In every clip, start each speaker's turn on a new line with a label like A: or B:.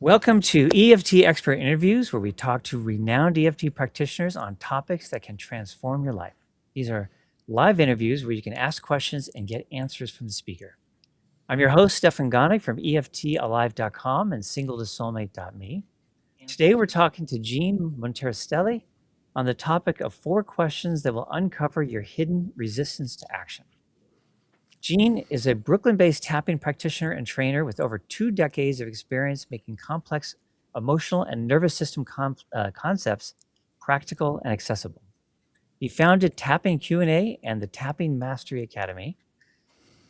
A: Welcome to EFT Expert Interviews, where we talk to renowned EFT practitioners on topics that can transform your life. These are live interviews where you can ask questions and get answers from the speaker. I'm your host, Stefan Gonig from EFTalive.com and singletosoulmate.me. Today, we're talking to Jean Monterastelli on the topic of 4 questions that will uncover your hidden resistance to action. Jean is a Brooklyn-based tapping practitioner and trainer with over 2 decades of experience making complex emotional and nervous system concepts practical and accessible. He founded Tapping Q&A and the Tapping Mastery Academy.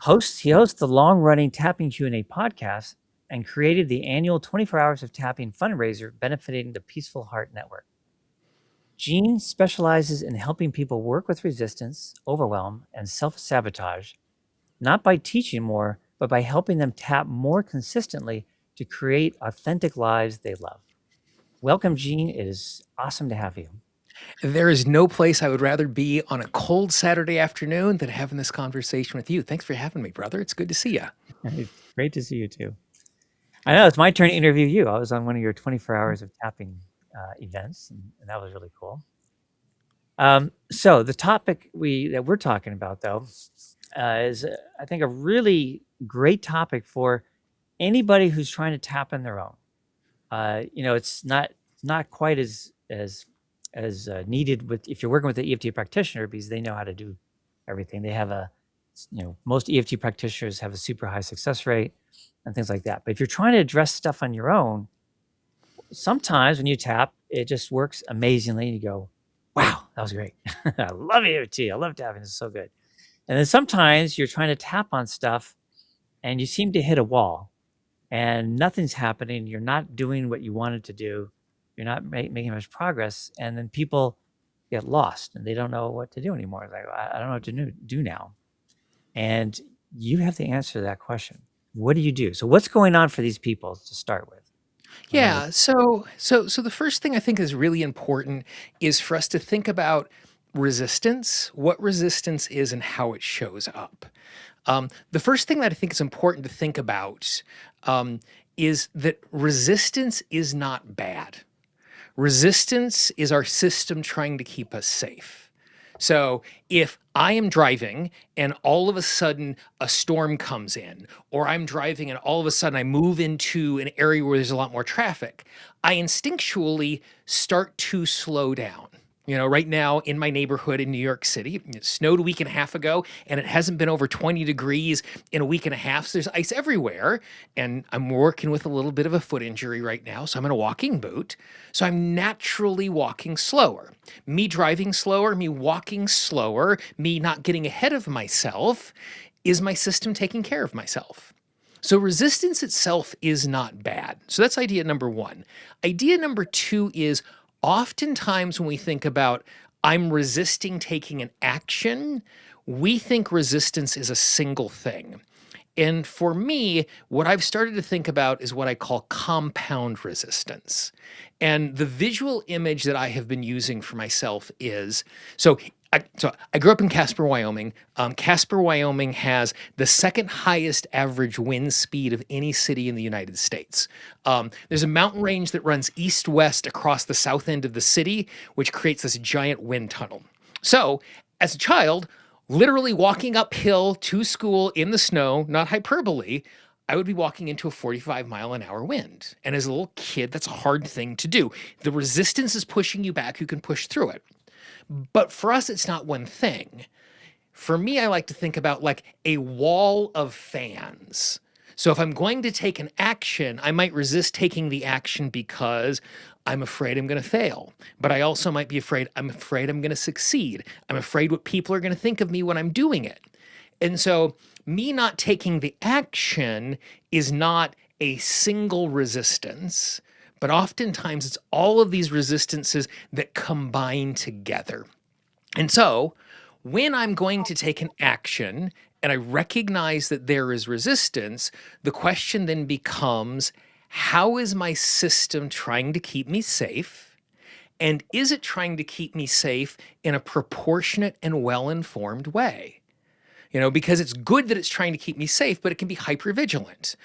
A: He hosts the long-running Tapping Q&A podcast and created the annual 24 Hours of Tapping fundraiser benefiting the Peaceful Heart Network. Jean specializes in helping people work with resistance, overwhelm, and self-sabotage, not by teaching more, but by helping them tap more consistently to create authentic lives they love. Welcome, Jean. It is awesome to have you.
B: There is no place I would rather be on a cold Saturday afternoon than having this conversation with you. Thanks for having me, brother. It's good to see you.
A: It's great to see you too. I know it's my turn to interview you. I was on one of your 24 Hours of Tapping events, and that was really cool. So the topic that we're talking about, though, is I think a really great topic for anybody who's trying to tap in their own. It's not quite as needed with if you're working with an EFT practitioner, because they know how to do everything. They have most EFT practitioners have a super high success rate and things like that. But if you're trying to address stuff on your own, sometimes when you tap, it just works amazingly. And you go, wow, that was great. I love EFT. I love tapping. It's so good. And then sometimes you're trying to tap on stuff and you seem to hit a wall and nothing's happening. You're not doing what you wanted to do. You're not making much progress. And then people get lost and they don't know what to do anymore. It's like, I don't know what to do now. And you have the answer to that question. What do you do? So what's going on for these people to start with?
B: Yeah. So the first thing I think is really important is for us to think about resistance, what resistance is and how it shows up. The first thing that I think is important to think about is that resistance is not bad. Resistance is our system trying to keep us safe. So if I am driving and all of a sudden a storm comes in, or I'm driving and all of a sudden I move into an area where there's a lot more traffic, I instinctually start to slow down. Right now in my neighborhood in New York City, it snowed a week and a half ago, and it hasn't been over 20 degrees in a week and a half. So there's ice everywhere. And I'm working with a little bit of a foot injury right now. So I'm in a walking boot. So I'm naturally walking slower. Me driving slower, me walking slower, me not getting ahead of myself is my system taking care of myself. So resistance itself is not bad. So that's idea number 1. Idea number 2 is oftentimes when we think about I'm resisting taking an action, we think resistance is a single thing. And for me, what I've started to think about is what I call compound resistance. And the visual image that I have been using for myself is, I grew up in Casper, Wyoming. Casper, Wyoming has the second highest average wind speed of any city in the United States. There's a mountain range that runs east-west across the south end of the city, which creates this giant wind tunnel. So as a child, literally walking uphill to school in the snow, not hyperbole, I would be walking into a 45-mile-an-hour wind. And as a little kid, that's a hard thing to do. The resistance is pushing you back. You can push through it. But for us, it's not one thing. For me, I like to think about like a wall of fans. So if I'm going to take an action, I might resist taking the action because I'm afraid I'm going to fail. But I also might be afraid I'm going to succeed. I'm afraid what people are going to think of me when I'm doing it. And so me not taking the action is not a single resistance, but oftentimes it's all of these resistances that combine together. And so when I'm going to take an action and I recognize that there is resistance, the question then becomes, how is my system trying to keep me safe? And is it trying to keep me safe in a proportionate and well-informed way? because it's good that it's trying to keep me safe, but it can be hypervigilant.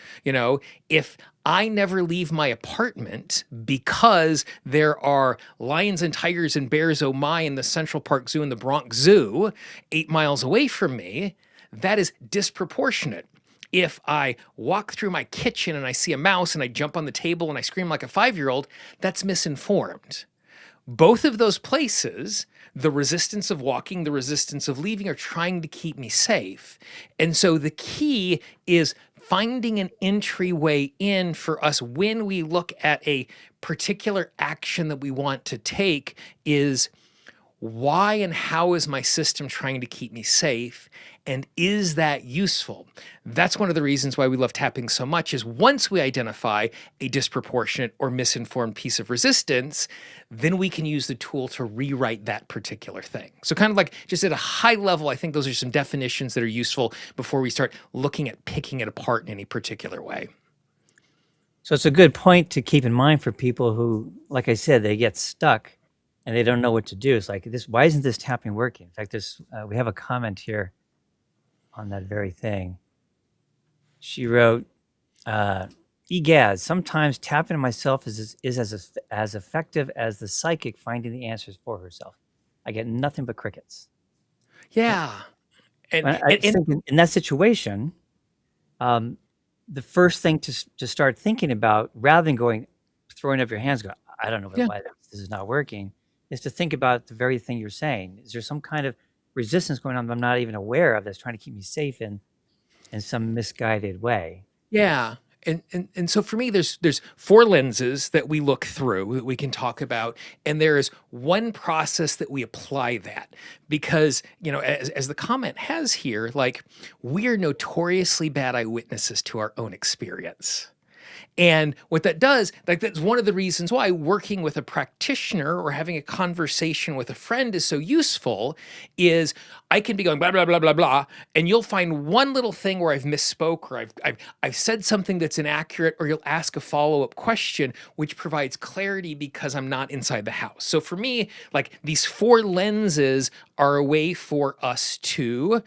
B: If I never leave my apartment because there are lions and tigers and bears, oh my, in the Central Park Zoo and the Bronx Zoo 8 miles away from me, that is disproportionate. If I walk through my kitchen and I see a mouse and I jump on the table and I scream like a 5-year-old, that's misinformed. Both of those places, the resistance of walking, the resistance of leaving, are trying to keep me safe. And so the key is finding an entryway in for us when we look at a particular action that we want to take is, why and how is my system trying to keep me safe? And is that useful? That's one of the reasons why we love tapping so much, is once we identify a disproportionate or misinformed piece of resistance, then we can use the tool to rewrite that particular thing. So kind of like just at a high level, I think those are some definitions that are useful before we start looking at picking it apart in any particular way.
A: So it's a good point to keep in mind for people who, like I said, they get stuck and they don't know what to do. It's like this, why isn't this tapping working? In fact, we have a comment here on that very thing. She wrote, egad, sometimes tapping to myself is as effective as the psychic finding the answers for herself. I get nothing but crickets.
B: Yeah. And
A: I think in that situation, the first thing to start thinking about, rather than throwing up your hands, going, I don't know why this is not working, is to think about the very thing you're saying. Is there some kind of resistance going on that I'm not even aware of that's trying to keep me safe in some misguided way?
B: Yeah. And so for me, there's 4 lenses that we look through that we can talk about. And there is one process that we apply that, because, as the comment has here, like, we are notoriously bad eyewitnesses to our own experience. And what that does, like, that's one of the reasons why working with a practitioner or having a conversation with a friend is so useful, is I can be going blah, blah, blah, blah, blah, and you'll find one little thing where I've misspoke, or I've said something that's inaccurate, or you'll ask a follow-up question, which provides clarity because I'm not inside the house. So for me, like, these 4 lenses are a way for us to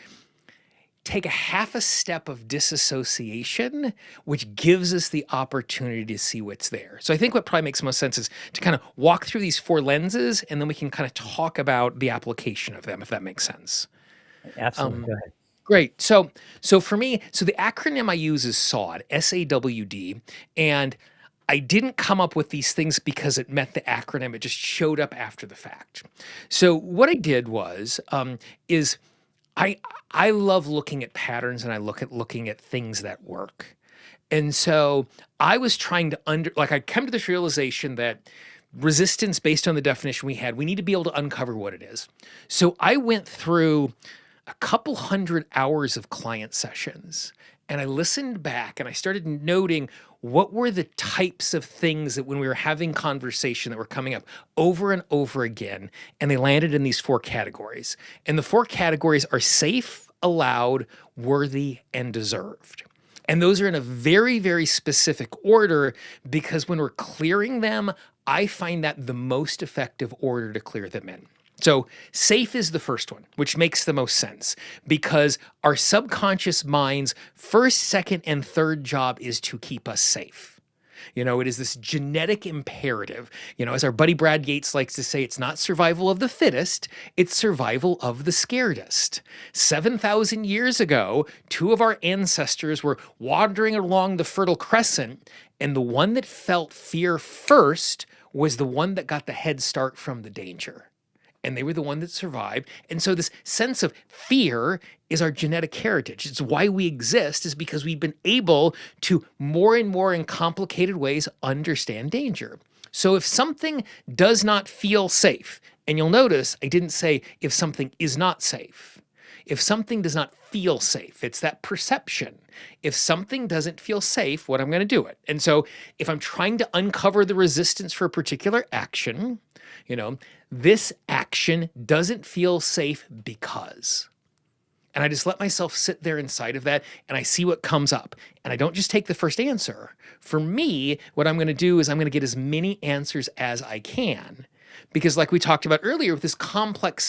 B: take a half a step of disassociation, which gives us the opportunity to see what's there. So I think what probably makes most sense is to kind of walk through these 4 lenses, and then we can kind of talk about the application of them, if that makes sense.
A: Absolutely. Go ahead.
B: Great. So for me, the acronym I use is SAWD, SAWD, and I didn't come up with these things because it met the acronym. It just showed up after the fact. So what I did was, I love looking at patterns, and I looking at things that work. And so I was trying to I came to this realization that resistance, based on the definition we had, we need to be able to uncover what it is. So I went through a couple hundred hours of client sessions, and I listened back and I started noting what were the types of things that when we were having conversation that were coming up over and over again, and they landed in these 4 categories. And the 4 categories are safe, allowed, worthy, and deserved. And those are in a very, very specific order, because when we're clearing them, I find that the most effective order to clear them in. So safe is the first one, which makes the most sense, because our subconscious mind's first, second, and third job is to keep us safe. It is this genetic imperative. As our buddy Brad Yates likes to say, it's not survival of the fittest, it's survival of the scaredest. 7,000 years ago, 2 of our ancestors were wandering along the Fertile Crescent, and the one that felt fear first was the one that got the head start from the danger. And they were the one that survived. And so this sense of fear is our genetic heritage. It's why we exist, is because we've been able to more and more in complicated ways understand danger. So if something does not feel safe, and you'll notice I didn't say if something is not safe. If something does not feel safe, it's that perception. If something doesn't feel safe, what I'm going to do it. And so if I'm trying to uncover the resistance for a particular action, this action doesn't feel safe because. And I just let myself sit there inside of that, and I see what comes up. And I don't just take the first answer. For me, what I'm going to do is I'm going to get as many answers as I can. Because like we talked about earlier, with this compound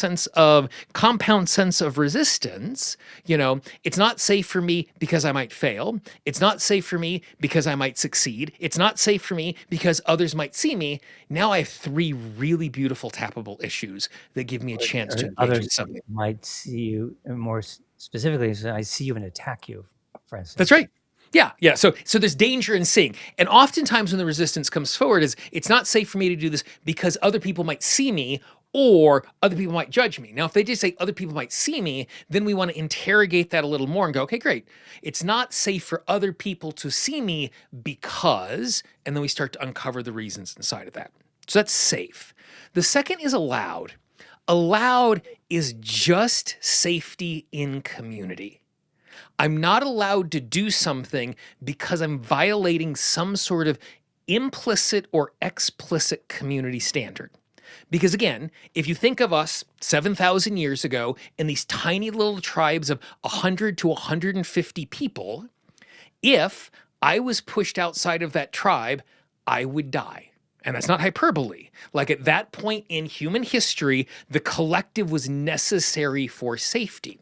B: sense of resistance, it's not safe for me because I might fail. It's not safe for me because I might succeed. It's not safe for me because others might see me. Now I have three really beautiful tappable issues that give me a chance to
A: Or
B: engage
A: others
B: with something.
A: might see you, and more specifically, so I see you and attack you, for
B: That's
A: instance.
B: right. Yeah, yeah. So there's danger in seeing. And oftentimes when the resistance comes forward is it's not safe for me to do this because other people might see me or other people might judge me. Now, if they just say other people might see me, then we want to interrogate that a little more and go, okay, great. It's not safe for other people to see me because, and then we start to uncover the reasons inside of that. So that's safe. The second is allowed. Allowed is just safety in community. I'm not allowed to do something because I'm violating some sort of implicit or explicit community standard. Because again, if you think of us 7,000 years ago in these tiny little tribes of 100 to 150 people, if I was pushed outside of that tribe, I would die. And that's not hyperbole. Like at that point in human history, the collective was necessary for safety.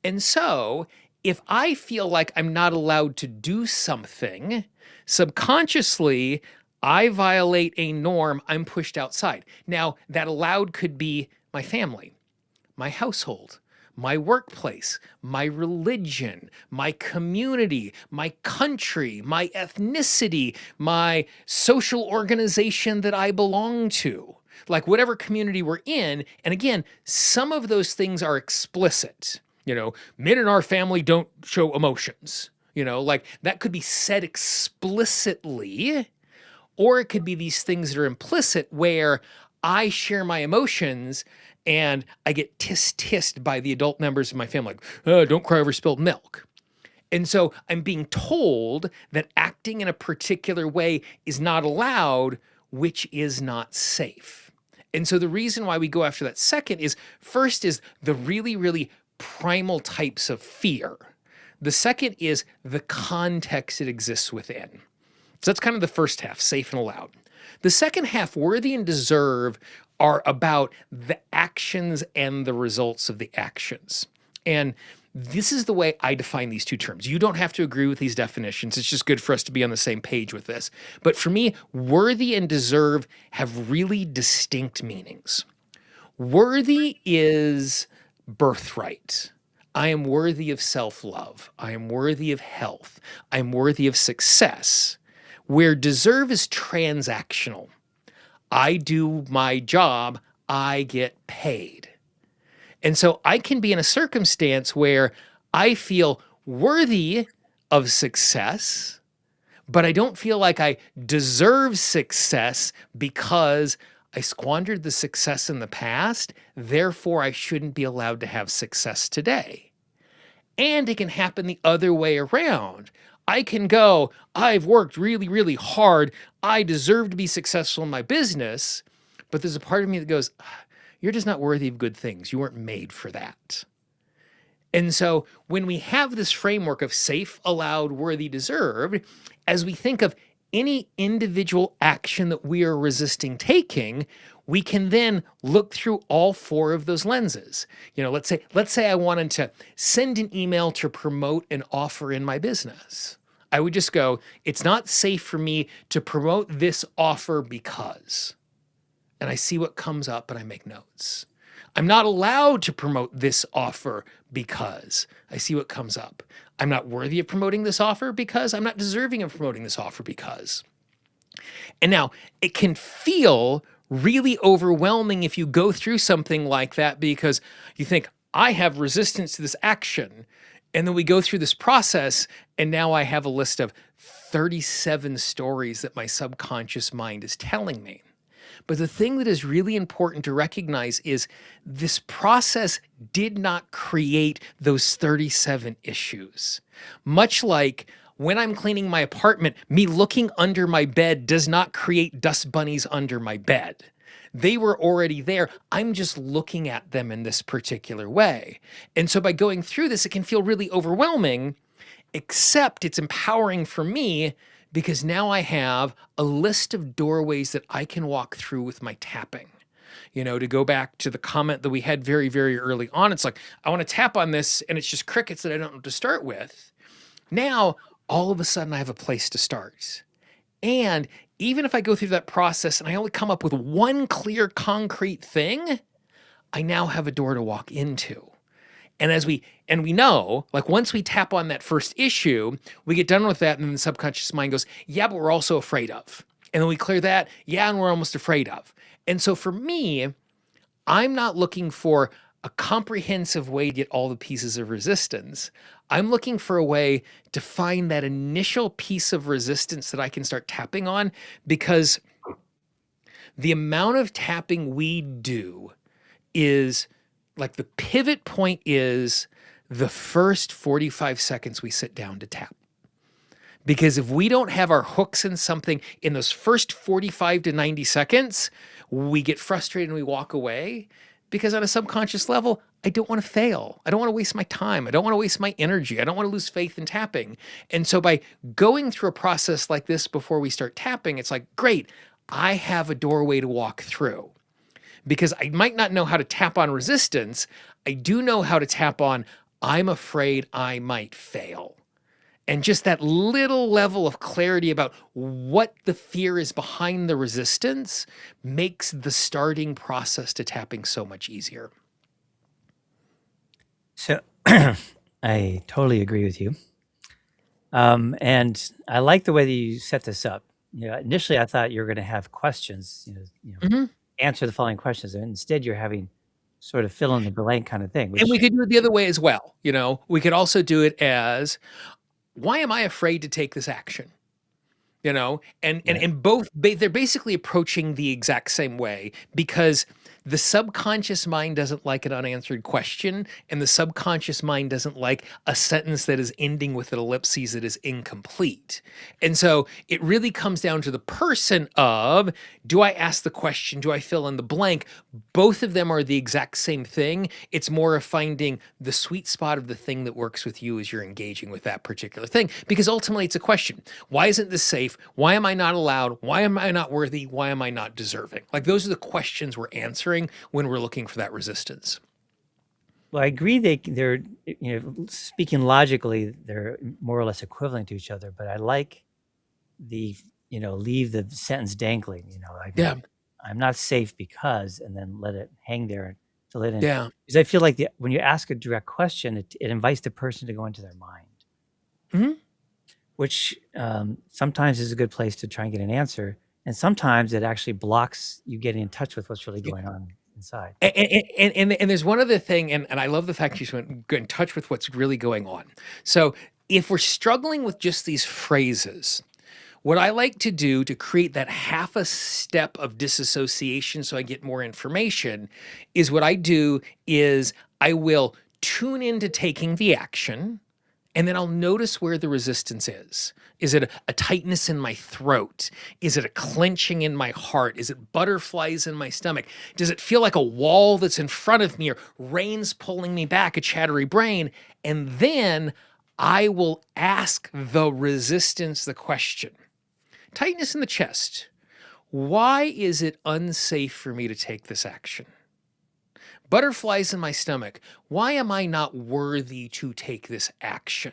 B: And so, if I feel like I'm not allowed to do something, subconsciously, I violate a norm, I'm pushed outside. Now, that allowed could be my family, my household, my workplace, my religion, my community, my country, my ethnicity, my social organization that I belong to. Like whatever community we're in. And again, some of those things are explicit. Men in our family don't show emotions. Like that could be said explicitly, or it could be these things that are implicit where I share my emotions and I get tissed by the adult members of my family. Like, oh, don't cry over spilled milk. And so I'm being told that acting in a particular way is not allowed, which is not safe. And so the reason why we go after that second is first is the really, really primal types of fear. The second is the context it exists within. So that's kind of the first half, safe and allowed. The second half, worthy and deserve, are about the actions and the results of the actions. And this is the way I define these two terms. You don't have to agree with these definitions. It's just good for us to be on the same page with this. But for me, worthy and deserve have really distinct meanings. Worthy is birthright. I am worthy of self-love. I am worthy of health. I am worthy of success. Where deserve is transactional. I do my job, I get paid. And so I can be in a circumstance where I feel worthy of success, but I don't feel like I deserve success because I squandered the success in the past, therefore I shouldn't be allowed to have success today. And it can happen the other way around. I can go, I've worked really, really hard. I deserve to be successful in my business. But there's a part of me that goes, you're just not worthy of good things. You weren't made for that. And so when we have this framework of safe, allowed, worthy, deserved, as we think of any individual action that we are resisting taking, we can then look through all four of those lenses. Let's say I wanted to send an email to promote an offer in my business. I would just go, it's not safe for me to promote this offer because, and I see what comes up and I make notes. I'm not allowed to promote this offer because I see what comes up. I'm not worthy of promoting this offer because I'm not deserving of promoting this offer because. And now it can feel really overwhelming if you go through something like that because you think, I have resistance to this action. And then we go through this process and now I have a list of 37 stories that my subconscious mind is telling me. But the thing that is really important to recognize is this process did not create those 37 issues. Much like when I'm cleaning my apartment, me looking under my bed does not create dust bunnies under my bed. They were already there. I'm just looking at them in this particular way. And so by going through this, it can feel really overwhelming, except it's empowering for me because now I have a list of doorways that I can walk through with my tapping. To go back to the comment that we had very, very early on, it's like, I want to tap on this and it's just crickets that I don't know to start with. Now, all of a sudden, I have a place to start. And even if I go through that process and I only come up with one clear, concrete thing, I now have a door to walk into. And we know, like once we tap on that first issue, we get done with that, and then the subconscious mind goes, yeah, but we're also afraid of. And then we clear that, yeah, and we're almost afraid of. And so for me, I'm not looking for a comprehensive way to get all the pieces of resistance. I'm looking for a way to find that initial piece of resistance that I can start tapping on, because the amount of tapping we do is like the pivot point is the first 45 seconds we sit down to tap. Because if we don't have our hooks in something in those first 45 to 90 seconds, we get frustrated and we walk away, because on a subconscious level, I don't want to fail. I don't want to waste my time. I don't want to waste my energy. I don't want to lose faith in tapping. And so by going through a process like this before we start tapping, it's like, great, I have a doorway to walk through. Because I might not know how to tap on resistance, I do know how to tap on, I'm afraid I might fail. And just that little level of clarity about what the fear is behind the resistance makes the starting process to tapping so much easier.
A: So I totally agree with you. And I like the way that you set this up. Initially I thought you were going to have questions, answer the following questions, and instead you're having sort of fill in the blank kind of thing,
B: And we
A: which
B: could do it the other way as well. We could also do it as, why am I afraid to take this action? And both, they're basically approaching the exact same way, because the subconscious mind doesn't like an unanswered question, and the subconscious mind doesn't like a sentence that is ending with an ellipses that is incomplete. And so it really comes down to the person of, do I ask the question? Do I fill in the blank? Both of them are the exact same thing. It's more of finding the sweet spot of the thing that works with you as you're engaging with that particular thing, because ultimately it's a question. Why isn't this safe? Why am I not allowed? Why am I not worthy? Why am I not deserving? Like, those are the questions we're answering when we're looking for that resistance.
A: Well, I agree they're speaking logically, they're more or less equivalent to each other, but I like the leave the sentence dangling, like
B: Yeah.
A: I'm not safe because, and then let it hang there and fill it in.
B: Yeah.
A: Because I feel like when you ask a direct question, it invites the person to go into their mind.
B: Mm-hmm.
A: Which sometimes is a good place to try and get an answer. And sometimes it actually blocks you getting in touch with what's really going on inside.
B: And there's one other thing, and I love the fact you went in touch with what's really going on. So if we're struggling with just these phrases, what I like to do to create that half a step of disassociation so I get more information is, what I do is I will tune into taking the action, and then I'll notice where the resistance is. Is it a tightness in my throat? Is it a clenching in my heart? Is it butterflies in my stomach? Does it feel like a wall that's in front of me, or rain's pulling me back, a chattery brain? And then I will ask the resistance the question. Tightness in the chest. Why is it unsafe for me to take this action? Butterflies in my stomach. Why am I not worthy to take this action?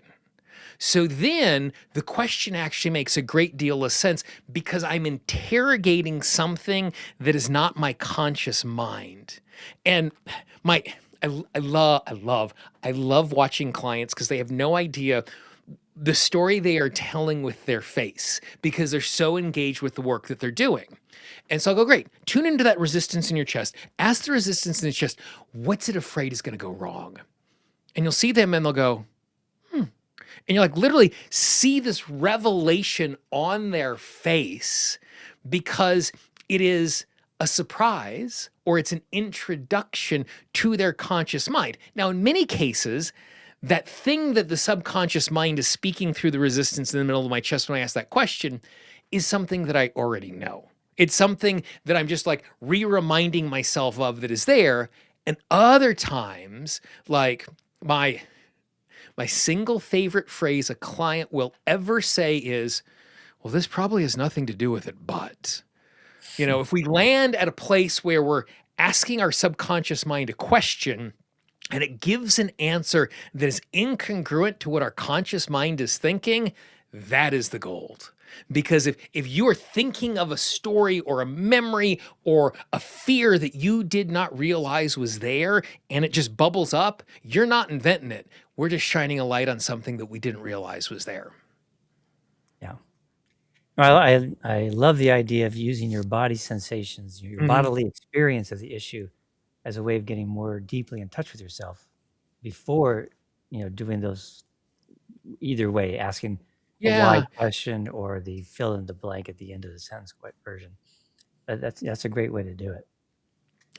B: So then the question actually makes a great deal of sense, because I'm interrogating something that is not my conscious mind. And I love watching clients, because they have no idea the story they are telling with their face, because they're so engaged with the work that they're doing. And so I'll go, great, tune into that resistance in your chest. Ask the resistance in the chest, what's it afraid is going to go wrong? And you'll see them and they'll go, And you're like, literally see this revelation on their face, because it is a surprise, or it's an introduction to their conscious mind. Now, in many cases, that thing that the subconscious mind is speaking through the resistance in the middle of my chest when I ask that question is something that I already know. It's something that I'm just like re-reminding myself of that is there. And other times, like my single favorite phrase a client will ever say is, well, this probably has nothing to do with it, but if we land at a place where we're asking our subconscious mind a question and it gives an answer that is incongruent to what our conscious mind is thinking, that is the gold. Because if you are thinking of a story or a memory or a fear that you did not realize was there and it just bubbles up, you're not inventing it. We're just shining a light on something that we didn't realize was there.
A: Yeah. Well, I love the idea of using your body sensations, your
B: Mhm.
A: bodily experience of the issue as a way of getting more deeply in touch with yourself before, doing those either way, asking a why
B: Yeah.
A: question or the fill in the blank at the end of the sentence version. That's a great way to do it.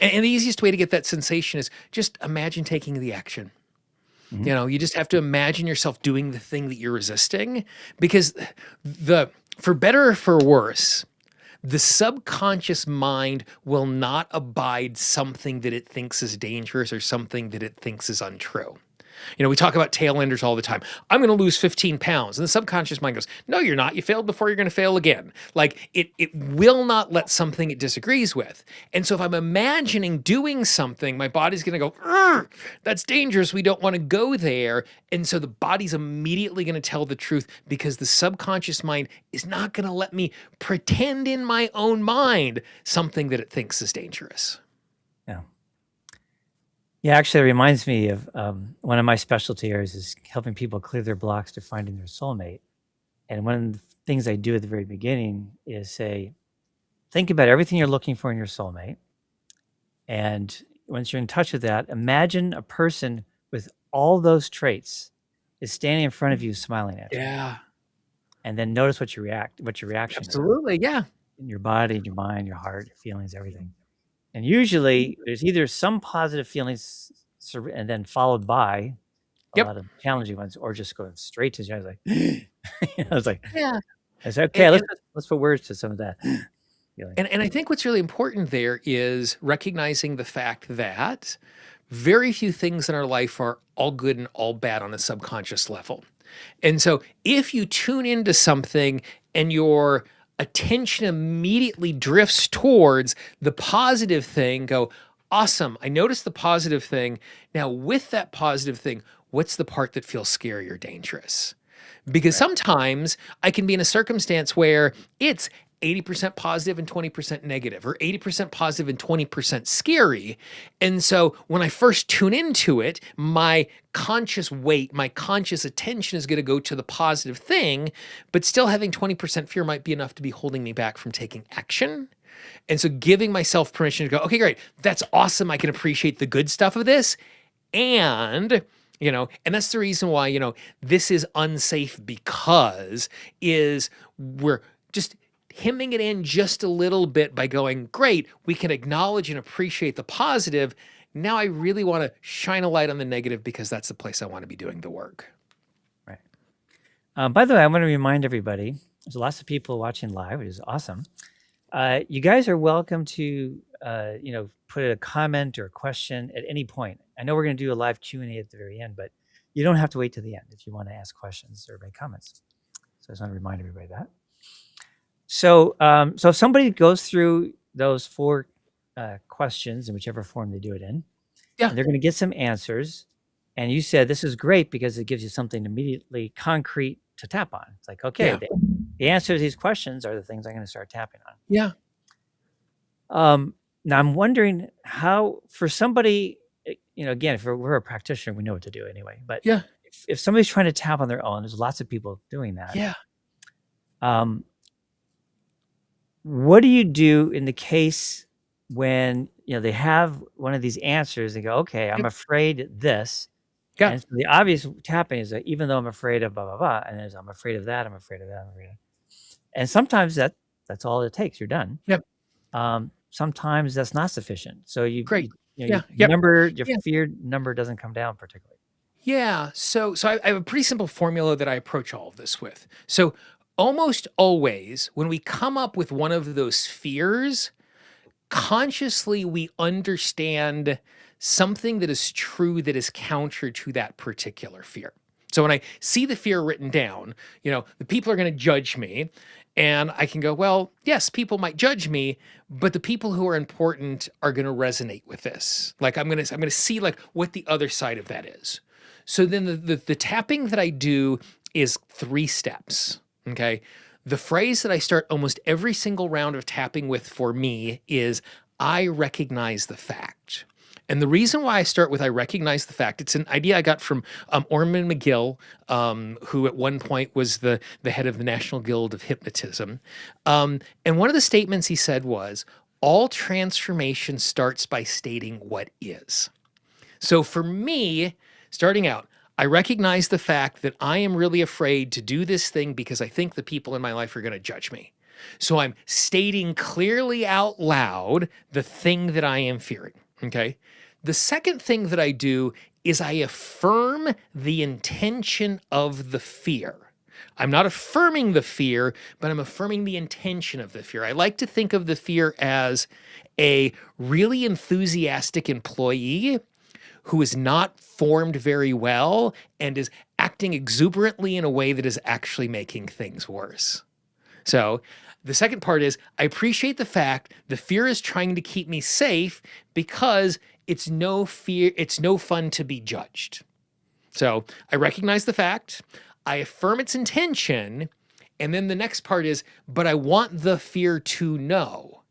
B: And the easiest way to get that sensation is just imagine taking the action.
A: Mhm.
B: You just have to imagine yourself doing the thing that you're resisting because the for better or for worse, the subconscious mind will not abide something that it thinks is dangerous or something that it thinks is untrue. We talk about tail enders all the time. I'm going to lose 15 pounds. And the subconscious mind goes, no, you're not. You failed before, you're going to fail again. Like it will not let something it disagrees with. And so if I'm imagining doing something, my body's going to go, "Ugh, that's dangerous. We don't want to go there." And so the body's immediately going to tell the truth because the subconscious mind is not going to let me pretend in my own mind something that it thinks is dangerous.
A: Yeah. Yeah, actually, it reminds me of one of my specialty areas is helping people clear their blocks to finding their soulmate. And one of the things I do at the very beginning is say, think about everything you're looking for in your soulmate. And once you're in touch with that, imagine a person with all those traits is standing in front of you smiling at you.
B: Yeah,
A: And then notice what your reaction is
B: absolutely. Yeah.
A: in your body, your mind, your heart, your feelings, everything. And usually there's either some positive feelings and then followed by a
B: Yep.
A: lot of challenging ones, or just going straight to I was like, I was like,
B: Yeah.
A: I said, okay,
B: And,
A: let's put words to some of that feeling.
B: And I think what's really important there is recognizing the fact that very few things in our life are all good and all bad on a subconscious level. And so if you tune into something and your attention immediately drifts towards the positive thing, go, awesome, I noticed the positive thing. Now, with that positive thing, what's the part that feels scary or dangerous? Because
A: Right.
B: sometimes I can be in a circumstance where it's 80% positive and 20% negative, or 80% positive and 20% scary. And so when I first tune into it, my conscious weight, my conscious attention is going to go to the positive thing, but still having 20% fear might be enough to be holding me back from taking action. And so giving myself permission to go, okay, great, that's awesome. I can appreciate the good stuff of this. And that's the reason why, this is unsafe because is we're just hemming it in just a little bit by going, great, we can acknowledge and appreciate the positive. Now I really want to shine a light on the negative because that's the place I want to be doing the work.
A: Right. By the way, I want to remind everybody, there's lots of people watching live, which is awesome. You guys are welcome to, put a comment or a question at any point. I know we're going to do a live Q&A at the very end, but you don't have to wait to the end if you want to ask questions or make comments. So I just want to remind everybody that. So if somebody goes through those 4 questions in whichever form they do it in,
B: Yeah.
A: and they're going to get some answers, and you said this is great because it gives you something immediately concrete to tap on. It's like, okay,
B: Yeah.
A: the answers to these questions are the things I'm going to start tapping on.
B: Yeah.
A: Now I'm wondering how for somebody, again, if we're a practitioner, we know what to do anyway. But
B: Yeah.
A: if somebody's trying to tap on their own, there's lots of people doing that.
B: Yeah.
A: Um, what do you do in the case when they have one of these answers? They go, okay, I'm
B: Yep.
A: afraid this,
B: Yeah.
A: and so the obvious tapping is that even though I'm afraid of blah blah blah, and there's I'm afraid of that, I'm afraid of that, I'm afraid of. And sometimes that's all it takes. You're done.
B: Yep.
A: Sometimes that's not sufficient. So
B: Great.
A: your
B: Yeah. Yep.
A: your
B: Yeah.
A: fear number doesn't come down particularly.
B: Yeah. So I have a pretty simple formula that I approach all of this with. So almost always when we come up with one of those fears, consciously we understand something that is true that is counter to that particular fear. So when I see the fear written down, the people are going to judge me. And I can go, well, yes, people might judge me, but the people who are important are going to resonate with this. Like I'm going to see like what the other side of that is. So then the tapping that I do is 3 steps. Okay. The phrase that I start almost every single round of tapping with for me is I recognize the fact. And the reason why I start with I recognize the fact, it's an idea I got from Orman McGill, who at one point was the head of the National Guild of Hypnotism. And one of the statements he said was, all transformation starts by stating what is. So for me, starting out, I recognize the fact that I am really afraid to do this thing because I think the people in my life are going to judge me. So I'm stating clearly out loud the thing that I am fearing. Okay. The second thing that I do is I affirm the intention of the fear. I'm not affirming the fear, but I'm affirming the intention of the fear. I like to think of the fear as a really enthusiastic employee who is not formed very well and is acting exuberantly in a way that is actually making things worse. So the second part is I appreciate the fact the fear is trying to keep me safe because it's no fun to be judged. So I recognize the fact, I affirm its intention, and then the next part is, but I want the fear to know.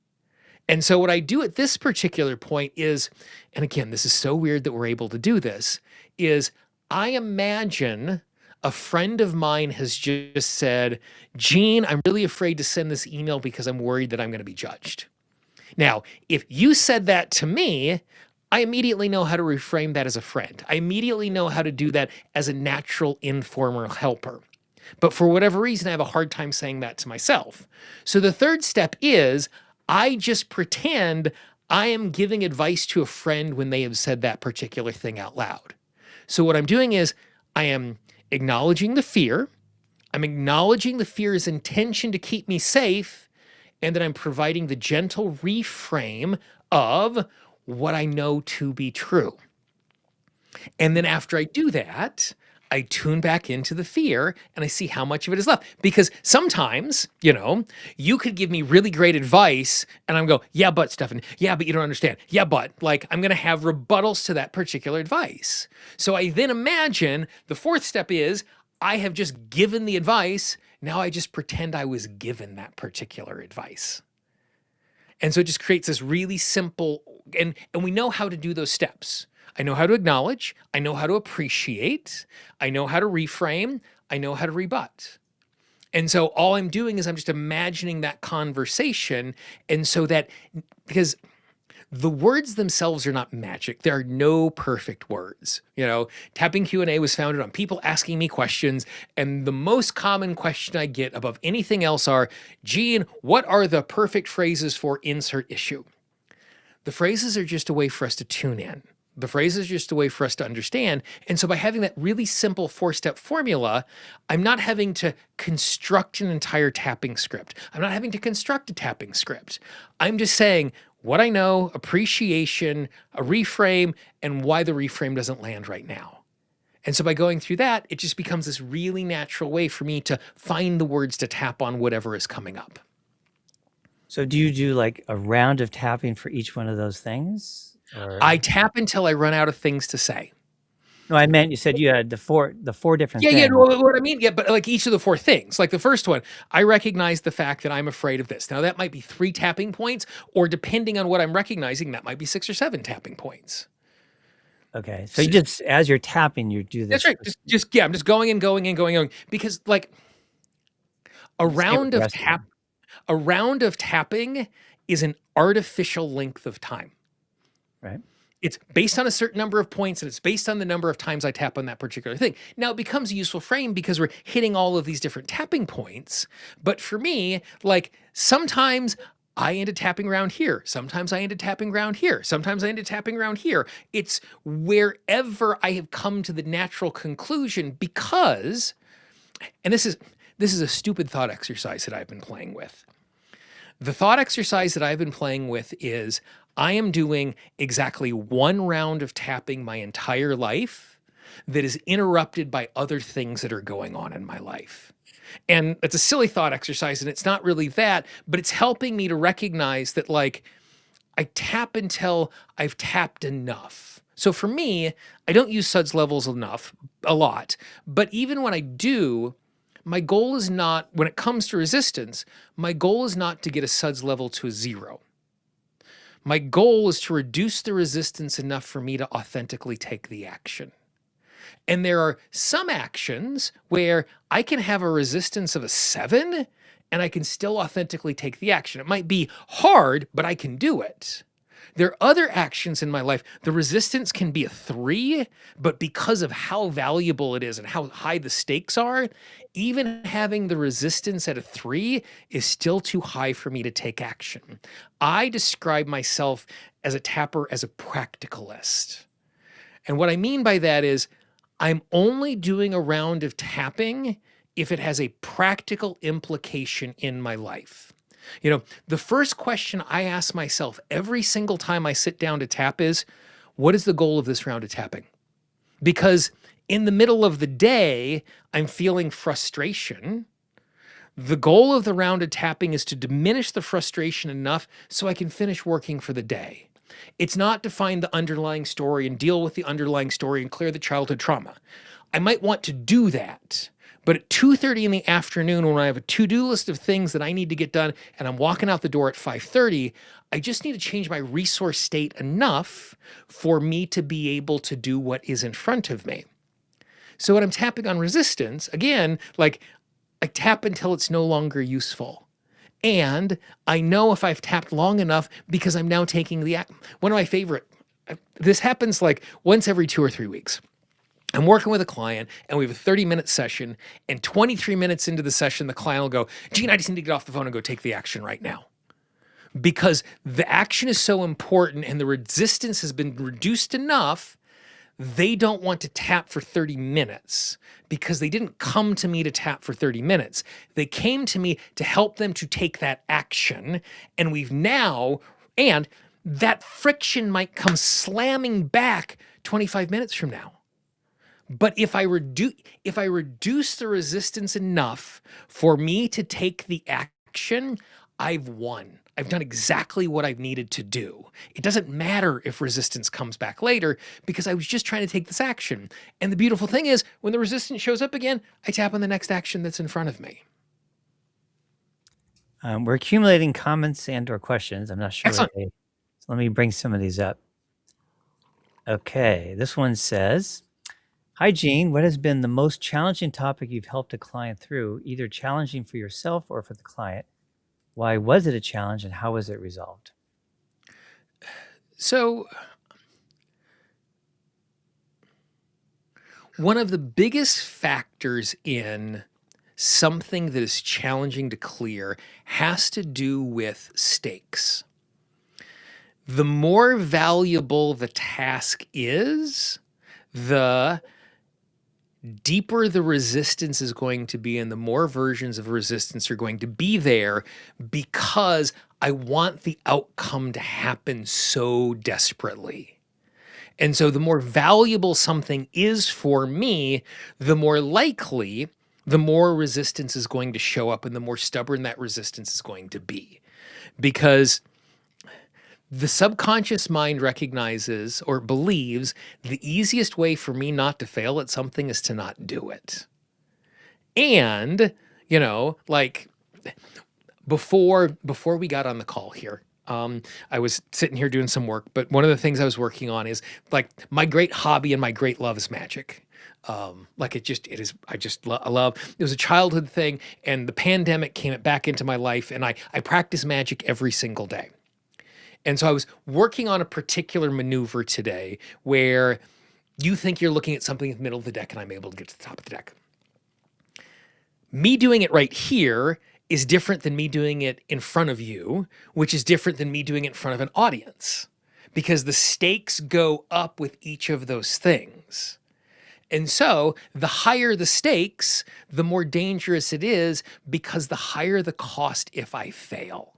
B: And so what I do at this particular point is, and again, this is so weird that we're able to do this, is I imagine a friend of mine has just said, Gene, I'm really afraid to send this email because I'm worried that I'm going to be judged. Now, if you said that to me, I immediately know how to reframe that as a friend. I immediately know how to do that as a natural, informal helper. But for whatever reason, I have a hard time saying that to myself. So the third step is I just pretend I am giving advice to a friend when they have said that particular thing out loud. So what I'm doing is I am acknowledging the fear. I'm acknowledging the fear's intention to keep me safe. And then I'm providing the gentle reframe of what I know to be true. And then after I do that, I tune back into the fear and I see how much of it is left. Because sometimes, you could give me really great advice and I'm go, yeah, but Stefan, yeah, but you don't understand. Yeah, but like I'm going to have rebuttals to that particular advice. So I then imagine the fourth step is I have just given the advice. Now I just pretend I was given that particular advice. And so it just creates this really simple, and we know how to do those steps. I know how to acknowledge, I know how to appreciate, I know how to reframe, I know how to rebut. And so all I'm doing is I'm just imagining that conversation. And so that, because the words themselves are not magic. There are no perfect words. Tapping Q&A was founded on people asking me questions. And the most common question I get above anything else are, Gene, what are the perfect phrases for insert issue? The phrases are just a way for us to tune in. The phrase is just a way for us to understand. And so by having that really simple 4-step formula, I'm not having to construct an entire tapping script. I'm not having to construct a tapping script. I'm just saying what I know, appreciation, a reframe, and why the reframe doesn't land right now. And so by going through that, it just becomes this really natural way for me to find the words to tap on whatever is coming up.
A: So do you do like a round of tapping for each one of those things? Or?
B: I tap until I run out of things to say.
A: No, I meant you said you had the four different things.
B: Yeah, what I mean, but like each of the 4 things. Like the first one, I recognize the fact that I'm afraid of this. Now that might be 3 tapping points, or depending on what I'm recognizing, that might be 6 or 7 tapping points.
A: Okay, so you just, as you're tapping, you do this.
B: That's right. I'm just going and going, because like a round of tapping is an artificial length of time.
A: Right.
B: It's based on a certain number of points, and it's based on the number of times I tap on that particular thing. Now it becomes a useful frame because we're hitting all of these different tapping points. But for me, like sometimes I end up tapping around here. Sometimes I end up tapping around here. Sometimes I end up tapping around here. It's wherever I have come to the natural conclusion because, and this is a stupid thought exercise that I've been playing with. The thought exercise that I've been playing with is I am doing exactly 1 round of tapping my entire life that is interrupted by other things that are going on in my life. And it's a silly thought exercise, and it's not really that, but it's helping me to recognize that, like, I tap until I've tapped enough. So for me, I don't use suds levels a lot, but even when I do, my goal is not, when it comes to resistance, my goal is not to get a suds level to a 0. My goal is to reduce the resistance enough for me to authentically take the action. And there are some actions where I can have a resistance of a 7 and I can still authentically take the action. It might be hard, but I can do it. There are other actions in my life, the resistance can be a 3, but because of how valuable it is and how high the stakes are, even having the resistance at a 3 is still too high for me to take action. I describe myself as a tapper as a practicalist. And what I mean by that is I'm only doing a round of tapping if it has a practical implication in my life. You know, the first question I ask myself every single time I sit down to tap is, what is the goal of this round of tapping? Because in the middle of the day, I'm feeling frustration. The goal of the round of tapping is to diminish the frustration enough so I can finish working for the day. It's not to find the underlying story and deal with the underlying story and clear the childhood trauma. I might want to do that. But at 2:30 in the afternoon, when I have a to-do list of things that I need to get done and I'm walking out the door at 5:30, I just need to change my resource state enough for me to be able to do what is in front of me. So when I'm tapping on resistance, again, like I tap until it's no longer useful. And I know if I've tapped long enough because I'm now taking the act. One of my favorite, this happens like once every 2 or 3 weeks. I'm working with a client and we have a 30-minute session, and 23 minutes into the session, the client will go, Gene, I just need to get off the phone and go take the action right now. Because the action is so important and the resistance has been reduced enough, they don't want to tap for 30 minutes because they didn't come to me to tap for 30 minutes. They came to me to help them to take that action. And and that friction might come slamming back 25 minutes from now. But if I reduce the resistance enough for me to take the action, I've won. I've done exactly what I've needed to do. It doesn't matter if resistance comes back later because I was just trying to take this action. And the beautiful thing is when the resistance shows up again, I tap on the next action that's in front of me.
A: We're accumulating comments and or questions. I'm not sure.
B: Excellent.
A: So let me bring some of these up. Okay, this one says, hi, Gene. What has been the most challenging topic you've helped a client through, either challenging for yourself or for the client? Why was it a challenge and how was it resolved?
B: So one of the biggest factors in something that is challenging to clear has to do with stakes. The more valuable the task is, the deeper the resistance is going to be and the more versions of resistance are going to be there because I want the outcome to happen so desperately. And so the more valuable something is for me, the more likely, the more resistance is going to show up and the more stubborn that resistance is going to be. Because the subconscious mind recognizes or believes the easiest way for me not to fail at something is to not do it. And, you know, like before we got on the call here, I was sitting here doing some work, but one of the things I was working on is like my great hobby and my great love is magic. I love, it was a childhood thing and the pandemic came back into my life and I practice magic every single day. And so I was working on a particular maneuver today where you think you're looking at something in the middle of the deck and I'm able to get to the top of the deck. Me doing it right here is different than me doing it in front of you, which is different than me doing it in front of an audience, because the stakes go up with each of those things. And so the higher the stakes, the more dangerous it is because the higher the cost if I fail.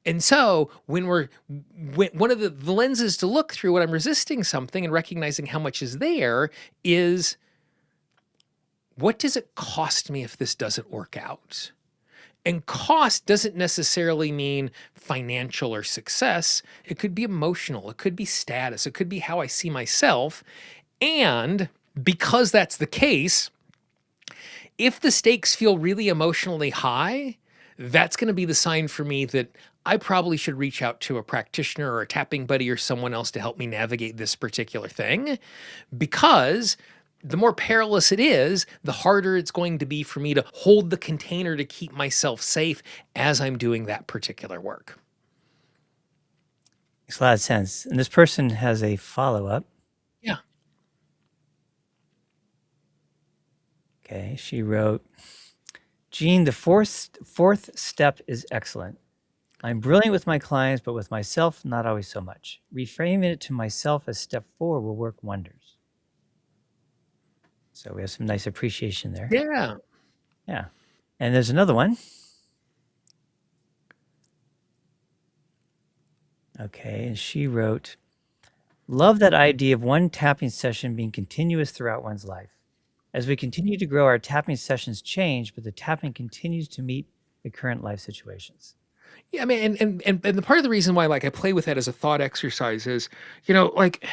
B: And so when one of the lenses to look through when I'm resisting something and recognizing how much is there is, what does it cost me if this doesn't work out? And cost doesn't necessarily mean financial or success. It could be emotional, it could be status, it could be how I see myself. And because that's the case, if the stakes feel really emotionally high, that's going to be the sign for me that I probably should reach out to a practitioner or a tapping buddy or someone else to help me navigate this particular thing. Because the more perilous it is, the harder it's going to be for me to hold the container to keep myself safe as I'm doing that particular work.
A: Makes a lot of sense. And this person has a follow-up.
B: Yeah.
A: Okay, she wrote, Gene, the fourth step is excellent. I'm brilliant with my clients, but with myself, not always so much. Reframing it to myself as step 4 will work wonders. So we have some nice appreciation there.
B: Yeah.
A: Yeah. And there's another one. Okay, and she wrote, love that idea of one tapping session being continuous throughout one's life. As we continue to grow, our tapping sessions change, but the tapping continues to meet the current life situations.
B: Yeah, I mean, and the part of the reason why like I play with that as a thought exercise is, like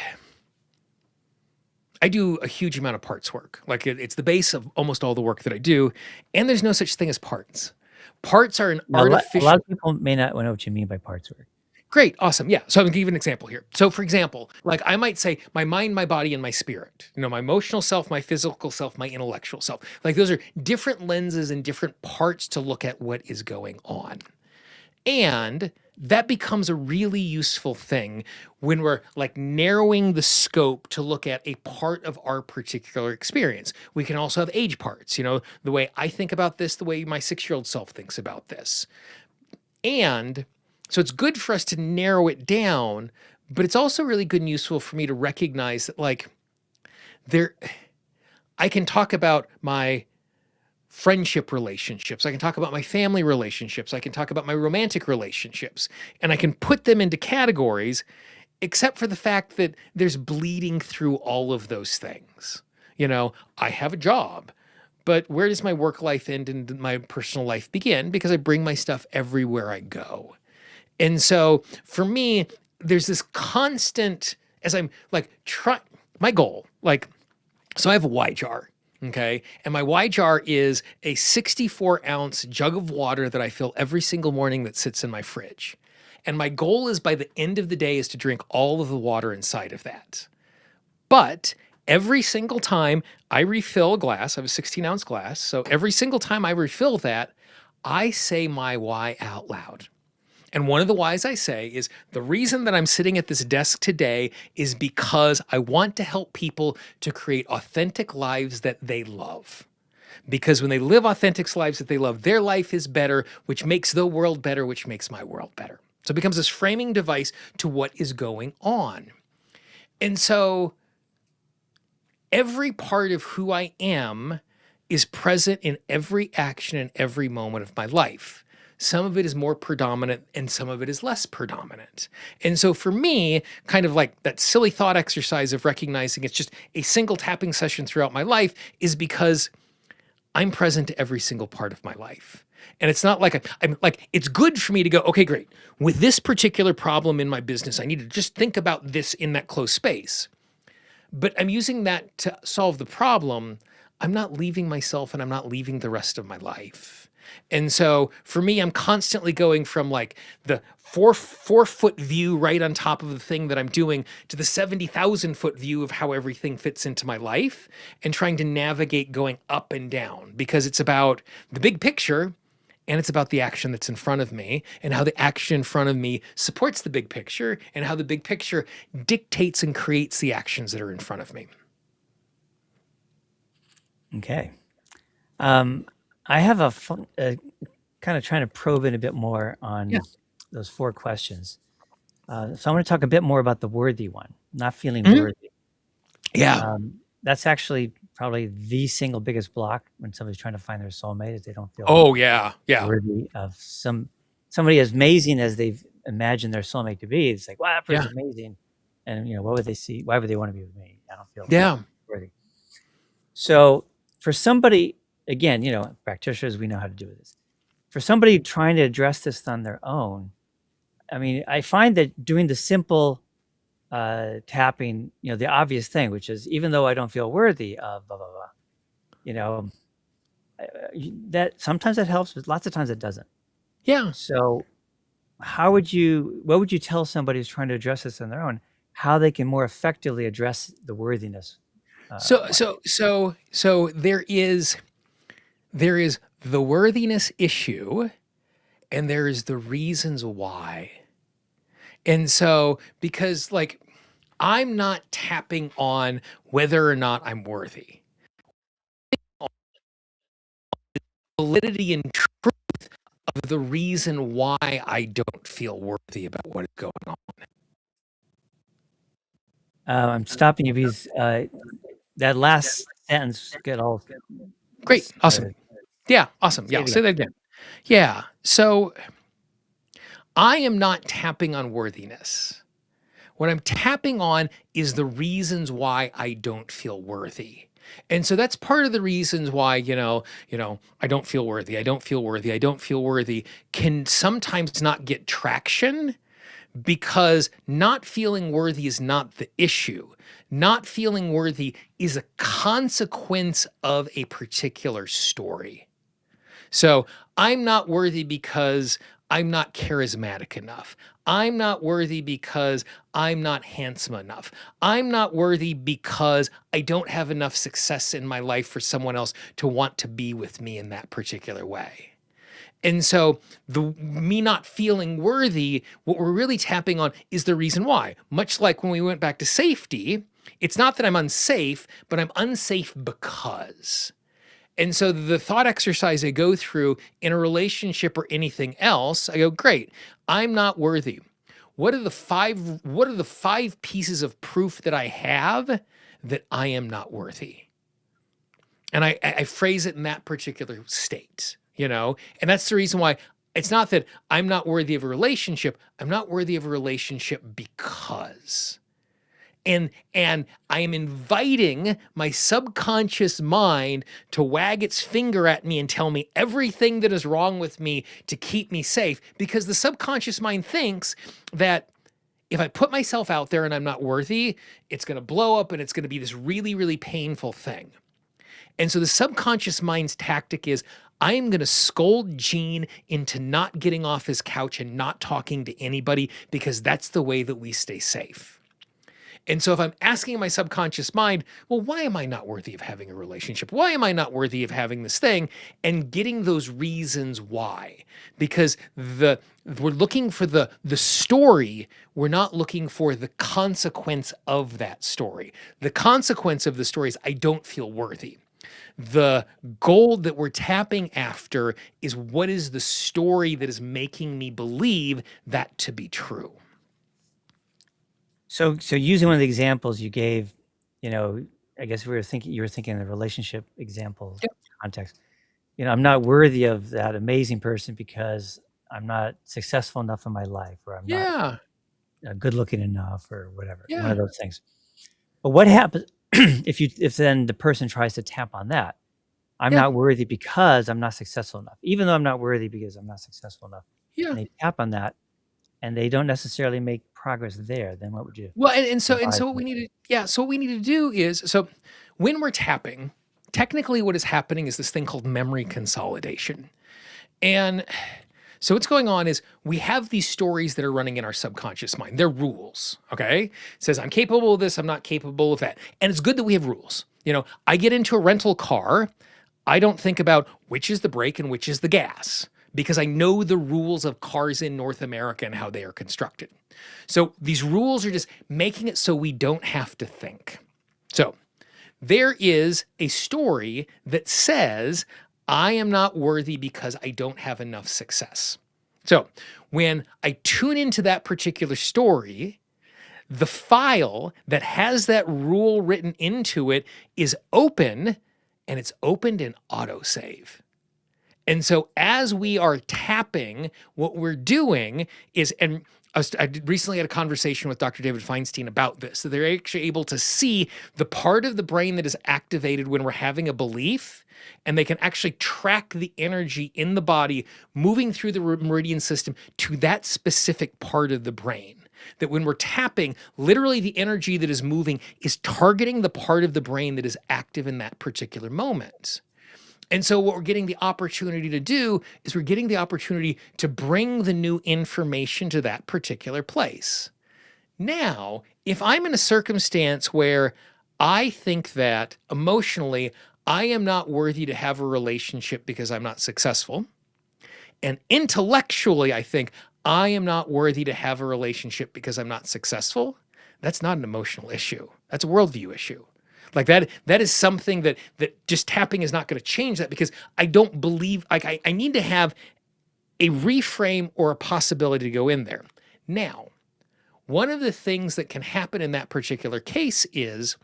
B: I do a huge amount of parts work. Like it's the base of almost all the work that I do, and there's no such thing as parts. Parts are an
A: Now, a lot
B: artificial.
A: of people may not know what you mean by parts work.
B: Great, awesome, yeah. So I'm gonna give you an example here. So for example, like I might say my mind, my body, and my spirit. My emotional self, my physical self, my intellectual self. Like those are different lenses and different parts to look at what is going on. And that becomes a really useful thing when we're like narrowing the scope to look at a part of our particular experience. We can also have age parts, the way I think about this, the way my 6-year-old self thinks about this. And so it's good for us to narrow it down, but it's also really good and useful for me to recognize that like I can talk about my friendship relationships. I can talk about my family relationships. I can talk about my romantic relationships, and I can put them into categories, except for the fact that there's bleeding through all of those things. I have a job, but where does my work life end and my personal life begin? Because I bring my stuff everywhere I go. And so for me, there's this constant, as I'm like, my goal, like, so I have a Y jar. Okay. And my Y jar is a 64-ounce jug of water that I fill every single morning that sits in my fridge. And my goal is by the end of the day is to drink all of the water inside of that. But every single time I refill a glass, I have a 16-ounce glass. So every single time I refill that, I say my why out loud. And one of the whys I say is the reason that I'm sitting at this desk today is because I want to help people to create authentic lives that they love. Because when they live authentic lives that they love, their life is better, which makes the world better, which makes my world better. So it becomes this framing device to what is going on. And so every part of who I am is present in every action and every moment of my life. Some of it is more predominant and some of it is less predominant. And so for me, kind of like that silly thought exercise of recognizing it's just a single tapping session throughout my life is because I'm present to every single part of my life. And it's not like I'm like, it's good for me to go, okay, great. With this particular problem in my business, I need to just think about this in that close space. But I'm using that to solve the problem. I'm not leaving myself and I'm not leaving the rest of my life. And so for me, I'm constantly going from like the four-foot view right on top of the thing that I'm doing to the 70,000-foot view of how everything fits into my life and trying to navigate going up and down because it's about the big picture and it's about the action that's in front of me and how the action in front of me supports the big picture and how the big picture dictates and creates the actions that are in front of me.
A: Okay. I have kind of trying to probe in a bit more on
B: Yeah.
A: those 4 questions. So I want to talk a bit more about the worthy one, not feeling
B: Mhm.
A: worthy.
B: Yeah.
A: That's actually probably the single biggest block when somebody's trying to find their soulmate is they don't feel
B: Oh, yeah. Yeah.
A: worthy of some somebody as amazing as they've imagined their soulmate to be, it's like, wow, that
B: Yeah.
A: person's amazing. And what would they see? Why would they want to be with me? I don't feel
B: Yeah.
A: worthy. So for somebody, again, practitioners, we know how to do this. For somebody trying to address this on their own, I mean, I find that doing the simple tapping, the obvious thing, which is even though I don't feel worthy of blah blah blah, you know, that sometimes it helps, but lots of times it doesn't.
B: Yeah.
A: So, what would you tell somebody who's trying to address this on their own, how they can more effectively address the worthiness
B: So
A: one?
B: so so so there is the worthiness issue and there is the reasons why. And so because like I'm not tapping on whether or not I'm worthy. Validity and truth of the reason why I don't feel worthy about what is going on.
A: I'm stopping you because that last sentence get all.
B: Great. Awesome. Yeah, awesome.
A: Say
B: Yeah,
A: it
B: I'll say
A: again.
B: that again. Yeah. So I am not tapping on worthiness. What I'm tapping on is the reasons why I don't feel worthy. And so that's part of the reasons why, I don't feel worthy. I don't feel worthy. I don't feel worthy can sometimes not get traction because not feeling worthy is not the issue. Not feeling worthy is a consequence of a particular story. So I'm not worthy because I'm not charismatic enough. I'm not worthy because I'm not handsome enough. I'm not worthy because I don't have enough success in my life for someone else to want to be with me in that particular way. And so the me not feeling worthy, what we're really tapping on is the reason why. Much like when we went back to safety, it's not that I'm unsafe, but I'm unsafe because. And so the thought exercise I go through in a relationship or anything else, I go, great, I'm not worthy. What are the five pieces of proof that I have that I am not worthy? And I phrase it in that particular state, and that's the reason why it's not that I'm not worthy of a relationship. I'm not worthy of a relationship because. And I am inviting my subconscious mind to wag its finger at me and tell me everything that is wrong with me to keep me safe because the subconscious mind thinks that if I put myself out there and I'm not worthy, it's going to blow up and it's going to be this really, really painful thing. And so the subconscious mind's tactic is I am going to scold Gene into not getting off his couch and not talking to anybody because that's the way that we stay safe. And so if I'm asking my subconscious mind, well, why am I not worthy of having a relationship? Why am I not worthy of having this thing? And getting those reasons why. Because we're looking for the story, we're not looking for the consequence of that story. The consequence of the story is I don't feel worthy. The goal that we're tapping after is what is the story that is making me believe that to be true.
A: So using one of the examples you gave, I guess you were thinking in the relationship example
B: Yep.
A: context. I'm not worthy of that amazing person because I'm not successful enough in my life, or I'm not
B: Yeah.
A: good looking enough, or whatever. One
B: Yeah.
A: of those things. But what happens if then the person tries to tap on that? I'm
B: Yeah.
A: not worthy because I'm not successful enough, even though I'm not worthy because I'm not successful enough.
B: Yeah.
A: And they tap on that, and they don't necessarily make progress there. Then what would you
B: Well, and so
A: advise
B: what
A: them
B: we
A: to
B: need
A: do?
B: to yeah, so what we need to do is so when we're tapping, technically what is happening is this thing called memory consolidation. And so what's going on is we have these stories that are running in our subconscious mind. They're rules, okay? It says I'm capable of this, I'm not capable of that. And it's good that we have rules. I get into a rental car, I don't think about which is the brake and which is the gas because I know the rules of cars in North America and how they are constructed. So these rules are just making it so we don't have to think. So there is a story that says, I am not worthy because I don't have enough success. So when I tune into that particular story, the file that has that rule written into it is open and it's opened in autosave. And so as we are tapping, what we're doing is, and recently had a conversation with Dr. David Feinstein about this, that they're actually able to see the part of the brain that is activated when we're having a belief, and they can actually track the energy in the body moving through the meridian system to that specific part of the brain. That when we're tapping, literally the energy that is moving is targeting the part of the brain that is active in that particular moment. And so what we're getting the opportunity to do is we're getting the opportunity to bring the new information to that particular place. Now, if I'm in a circumstance where I think that emotionally I am not worthy to have a relationship because I'm not successful, and intellectually I think I am not worthy to have a relationship because I'm not successful, that's not an emotional issue. That's a worldview issue. Like that is something that just tapping is not going to change that, because I don't believe, like I need to have a reframe or a possibility to go in there. Now, one of the things that can happen in that particular case is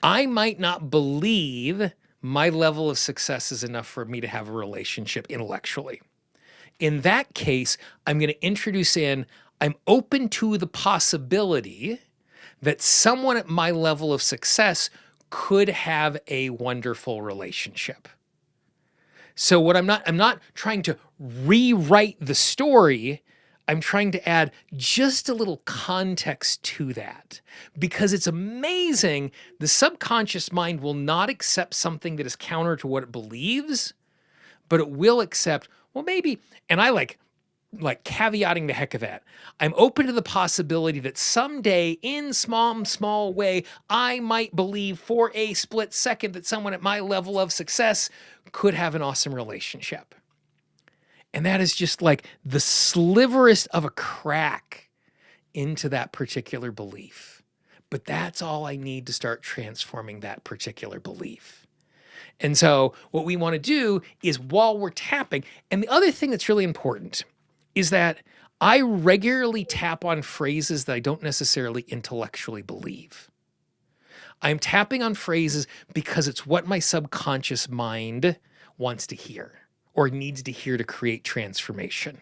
B: I might not believe my level of success is enough for me to have a relationship intellectually. In that case, I'm going to introduce I'm open to the possibility that someone at my level of success could have a wonderful relationship. So I'm not trying to rewrite the story. I'm trying to add just a little context to that, because it's amazing. The subconscious mind will not accept something that is counter to what it believes, but it will accept, well, maybe, and I like caveating the heck of that. I'm open to the possibility that someday in small way, I might believe for a split second that someone at my level of success could have an awesome relationship. And that is just like the sliverest of a crack into that particular belief. But that's all I need to start transforming that particular belief. And so what we want to do is, while we're tapping, and the other thing that's really important is that I regularly tap on phrases that I don't necessarily intellectually believe. I'm tapping on phrases because it's what my subconscious mind wants to hear or needs to hear to create transformation.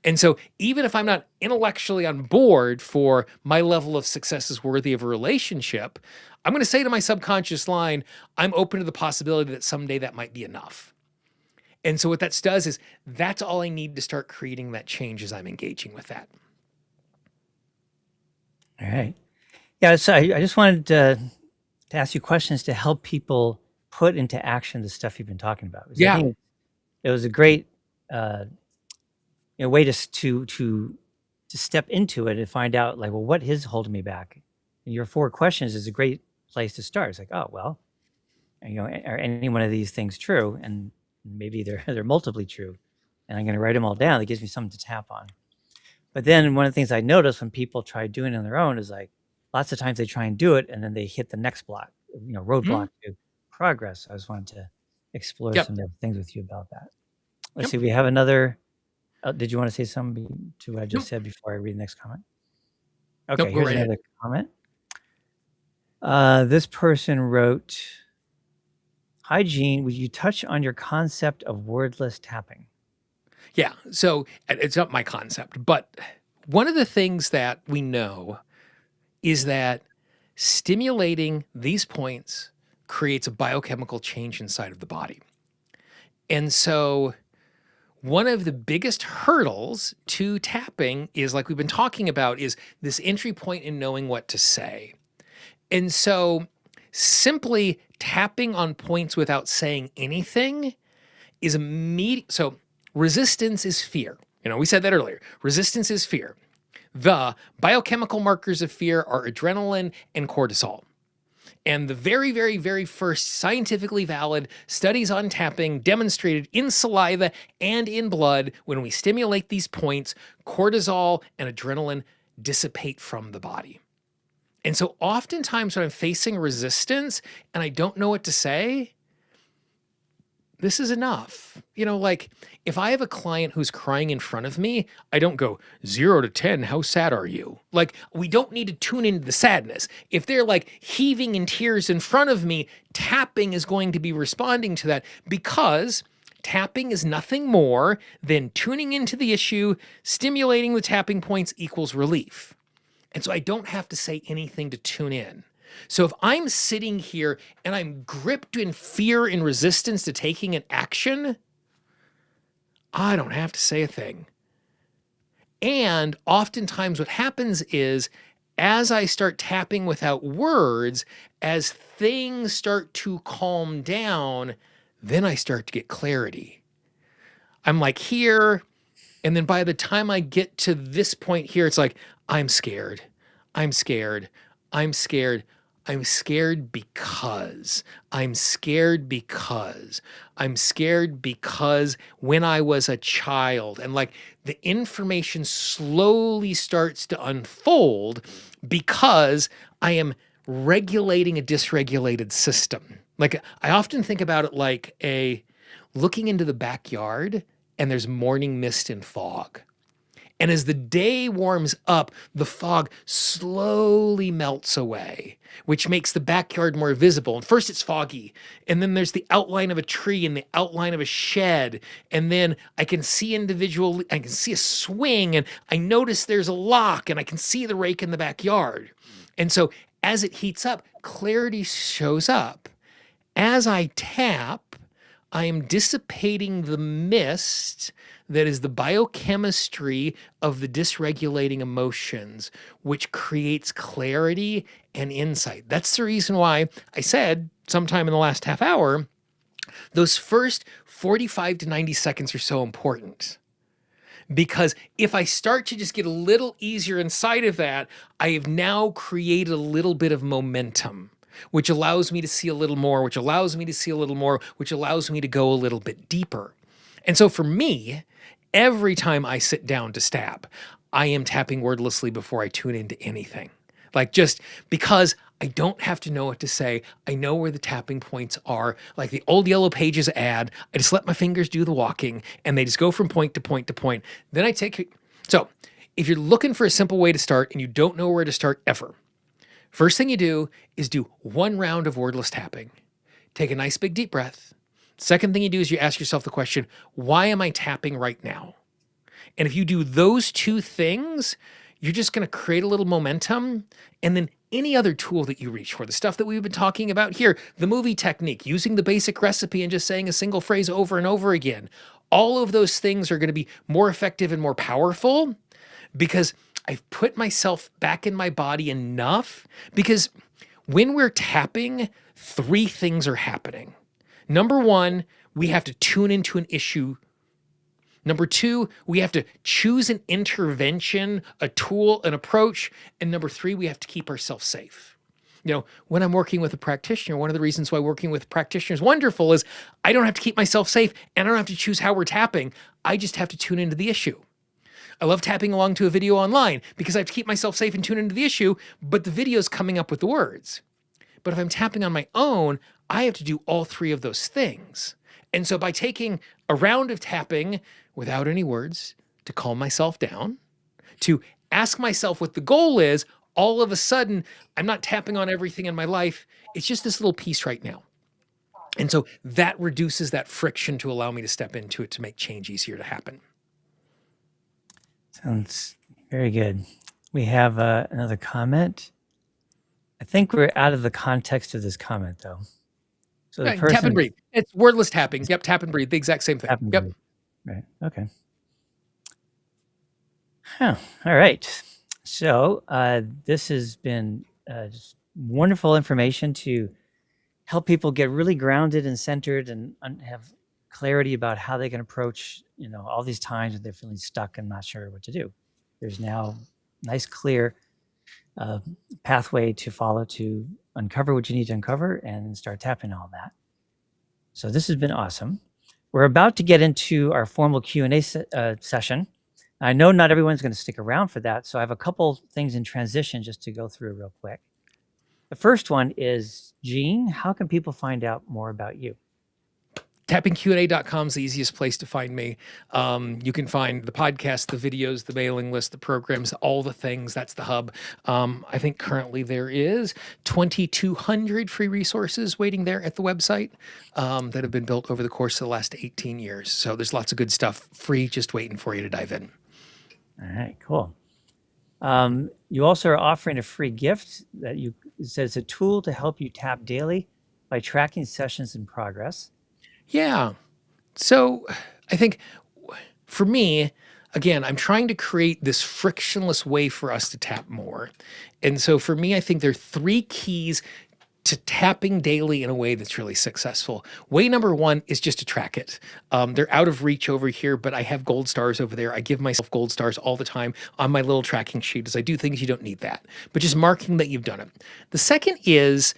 B: And so even if I'm not intellectually on board for my level of success is worthy of a relationship, I'm going to say to my subconscious mind, I'm open to the possibility that someday that might be enough. And so what that does is that's all I need to start creating that change as I'm engaging with that.
A: All right. Yeah. So I just wanted to ask you questions to help people put into action the stuff you've been talking about. Because I think it was a great way to step into it and find out, like, well, what is holding me back? And your 4 questions is a great place to start. It's like, oh, well, are any one of these things true? And maybe they're multiply true. And I'm going to write them all down. That gives me something to tap on. But then one of the things I notice when people try doing it on their own is, like, lots of times they try and do it and then they hit the next block, roadblock to progress. I just wanted to explore some of the things with you about that. Let's see. We have another. Did you want to say something to what I just said before I read the next comment? Okay, here's another comment. This person wrote, "Hi, Gene. Would you touch on your concept of wordless tapping?"
B: Yeah. So it's not my concept, but one of the things that we know is that stimulating these points creates a biochemical change inside of the body. And so one of the biggest hurdles to tapping is, like we've been talking about, is this entry point in knowing what to say. And so simply tapping on points without saying anything is immediate. So resistance is fear. We said that earlier. Resistance is fear. The biochemical markers of fear are adrenaline and cortisol. And the very, very, very first scientifically valid studies on tapping demonstrated in saliva and in blood, when we stimulate these points, cortisol and adrenaline dissipate from the body. And so oftentimes when I'm facing resistance and I don't know what to say, this is enough. Like if I have a client who's crying in front of me, I don't go 0 to 10, how sad are you? Like, we don't need to tune into the sadness. If they're like heaving in tears in front of me, tapping is going to be responding to that, because tapping is nothing more than tuning into the issue, stimulating the tapping points equals relief. And so I don't have to say anything to tune in. So if I'm sitting here and I'm gripped in fear and resistance to taking an action, I don't have to say a thing. And oftentimes what happens is as I start tapping without words, as things start to calm down, then I start to get clarity. I'm like here, and then by the time I get to this point here, it's like, I'm scared. I'm scared. I'm scared. I'm scared because I'm scared because I'm scared because when I was a child, and like the information slowly starts to unfold because I am regulating a dysregulated system. Like I often think about it like looking into the backyard and there's morning mist and fog. And as the day warms up, the fog slowly melts away, which makes the backyard more visible. And first it's foggy, and then there's the outline of a tree and the outline of a shed. And then I can see I can see a swing, and I notice there's a lock, and I can see the rake in the backyard. And so as it heats up, clarity shows up. As I tap, I am dissipating the mist that is the biochemistry of the dysregulating emotions, which creates clarity and insight. That's the reason why I said sometime in the last half hour, those first 45 to 90 seconds are so important. Because if I start to just get a little easier inside of that, I have now created a little bit of momentum, which allows me to see a little more, which allows me to see a little more, which allows me to go a little bit deeper. And so for me, every time I sit down to stab, I am tapping wordlessly before I tune into anything. Like just because I don't have to know what to say, I know where the tapping points are. Like the old Yellow Pages ad, I just let my fingers do the walking and they just go from point to point to point. Then I take. So if you're looking for a simple way to start and you don't know where to start ever, first thing you do is do one round of wordless tapping. Take a nice big deep breath. Second thing you do is you ask yourself the question, why am I tapping right now? And if you do those two things, you're just going to create a little momentum. And then any other tool that you reach for, the stuff that we've been talking about here, the movie technique, using the basic recipe and just saying a single phrase over and over again, all of those things are going to be more effective and more powerful because I've put myself back in my body enough. Because when we're tapping, three things are happening. Number one, we have to tune into an issue. Number two, we have to choose an intervention, a tool, an approach. And number three, we have to keep ourselves safe. You know, when I'm working with a practitioner, one of the reasons why working with a practitioner is wonderful is I don't have to keep myself safe and I don't have to choose how we're tapping. I just have to tune into the issue. I love tapping along to a video online because I have to keep myself safe and tune into the issue, but the video is coming up with the words. But if I'm tapping on my own, I have to do all three of those things. And so by taking a round of tapping without any words to calm myself down, to ask myself what the goal is, all of a sudden, I'm not tapping on everything in my life. It's just this little piece right now. And so that reduces that friction to allow me to step into it to make change easier to happen.
A: Sounds very good. We have another comment. I think we're out of the context of this comment, though. So the
B: Right,
A: person
B: tap and breathe. It's wordless tapping. Yep, tap and breathe. The exact same thing.
A: tap and
B: Yep.
A: breathe. Right. Okay. Huh. All right. So this has been just wonderful information to help people get really grounded and centered and have clarity about how they can approach, all these times when they're feeling stuck and not sure what to do. There's now nice, clear pathway to follow to uncover what you need to uncover and start tapping all that. So this has been awesome. We're about to get into our formal Q&A session. I know not everyone's going to stick around for that, so I have a couple things in transition just to go through real quick. The first one is, Gene, how can people find out more about you?
B: tappingqa.com is the easiest place to find me. You can find the podcast, the videos, the mailing list, the programs, all the things. That's the hub. I think currently there is 2,200 free resources waiting there at the website that have been built over the course of the last 18 years. So there's lots of good stuff free just waiting for you to dive in.
A: All right, cool. You also are offering a free gift that it says a tool to help you tap daily by tracking sessions in progress.
B: Yeah. So I think for me, again, I'm trying to create this frictionless way for us to tap more. And so for me, I think there are three keys to tapping daily in a way that's really successful. Way number one is just to track it. They're out of reach over here, but I have gold stars over there. I give myself gold stars all the time on my little tracking sheet as I do things you don't need that, but just marking that you've done it. The second is,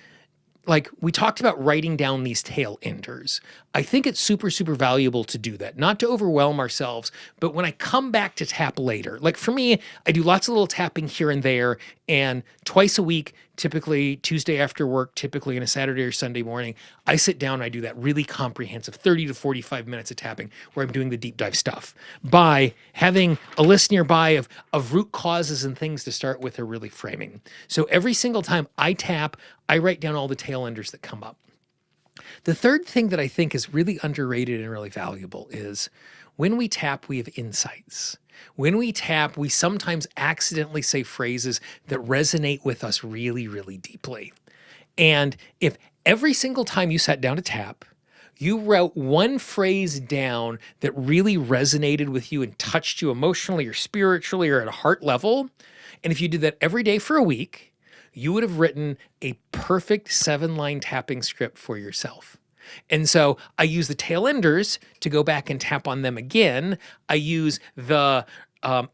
B: like we talked about, writing down these tail enders. I think it's super, super valuable to do that, not to overwhelm ourselves, but when I come back to tap later, like for me, I do lots of little tapping here and there, and twice a week, typically Tuesday after work, typically on a Saturday or Sunday morning, I sit down and I do that really comprehensive 30 to 45 minutes of tapping where I'm doing the deep dive stuff by having a list nearby of root causes and things to start with, are really framing. So every single time I tap, I write down all the tail enders that come up. The third thing that I think is really underrated and really valuable is when we tap, we have insights. When we tap, we sometimes accidentally say phrases that resonate with us really, really deeply. And if every single time you sat down to tap, you wrote one phrase down that really resonated with you and touched you emotionally or spiritually or at a heart level, and if you did that every day for a week, you would have written a perfect 7-line tapping script for yourself. And so I use the tail enders to go back and tap on them again. I use the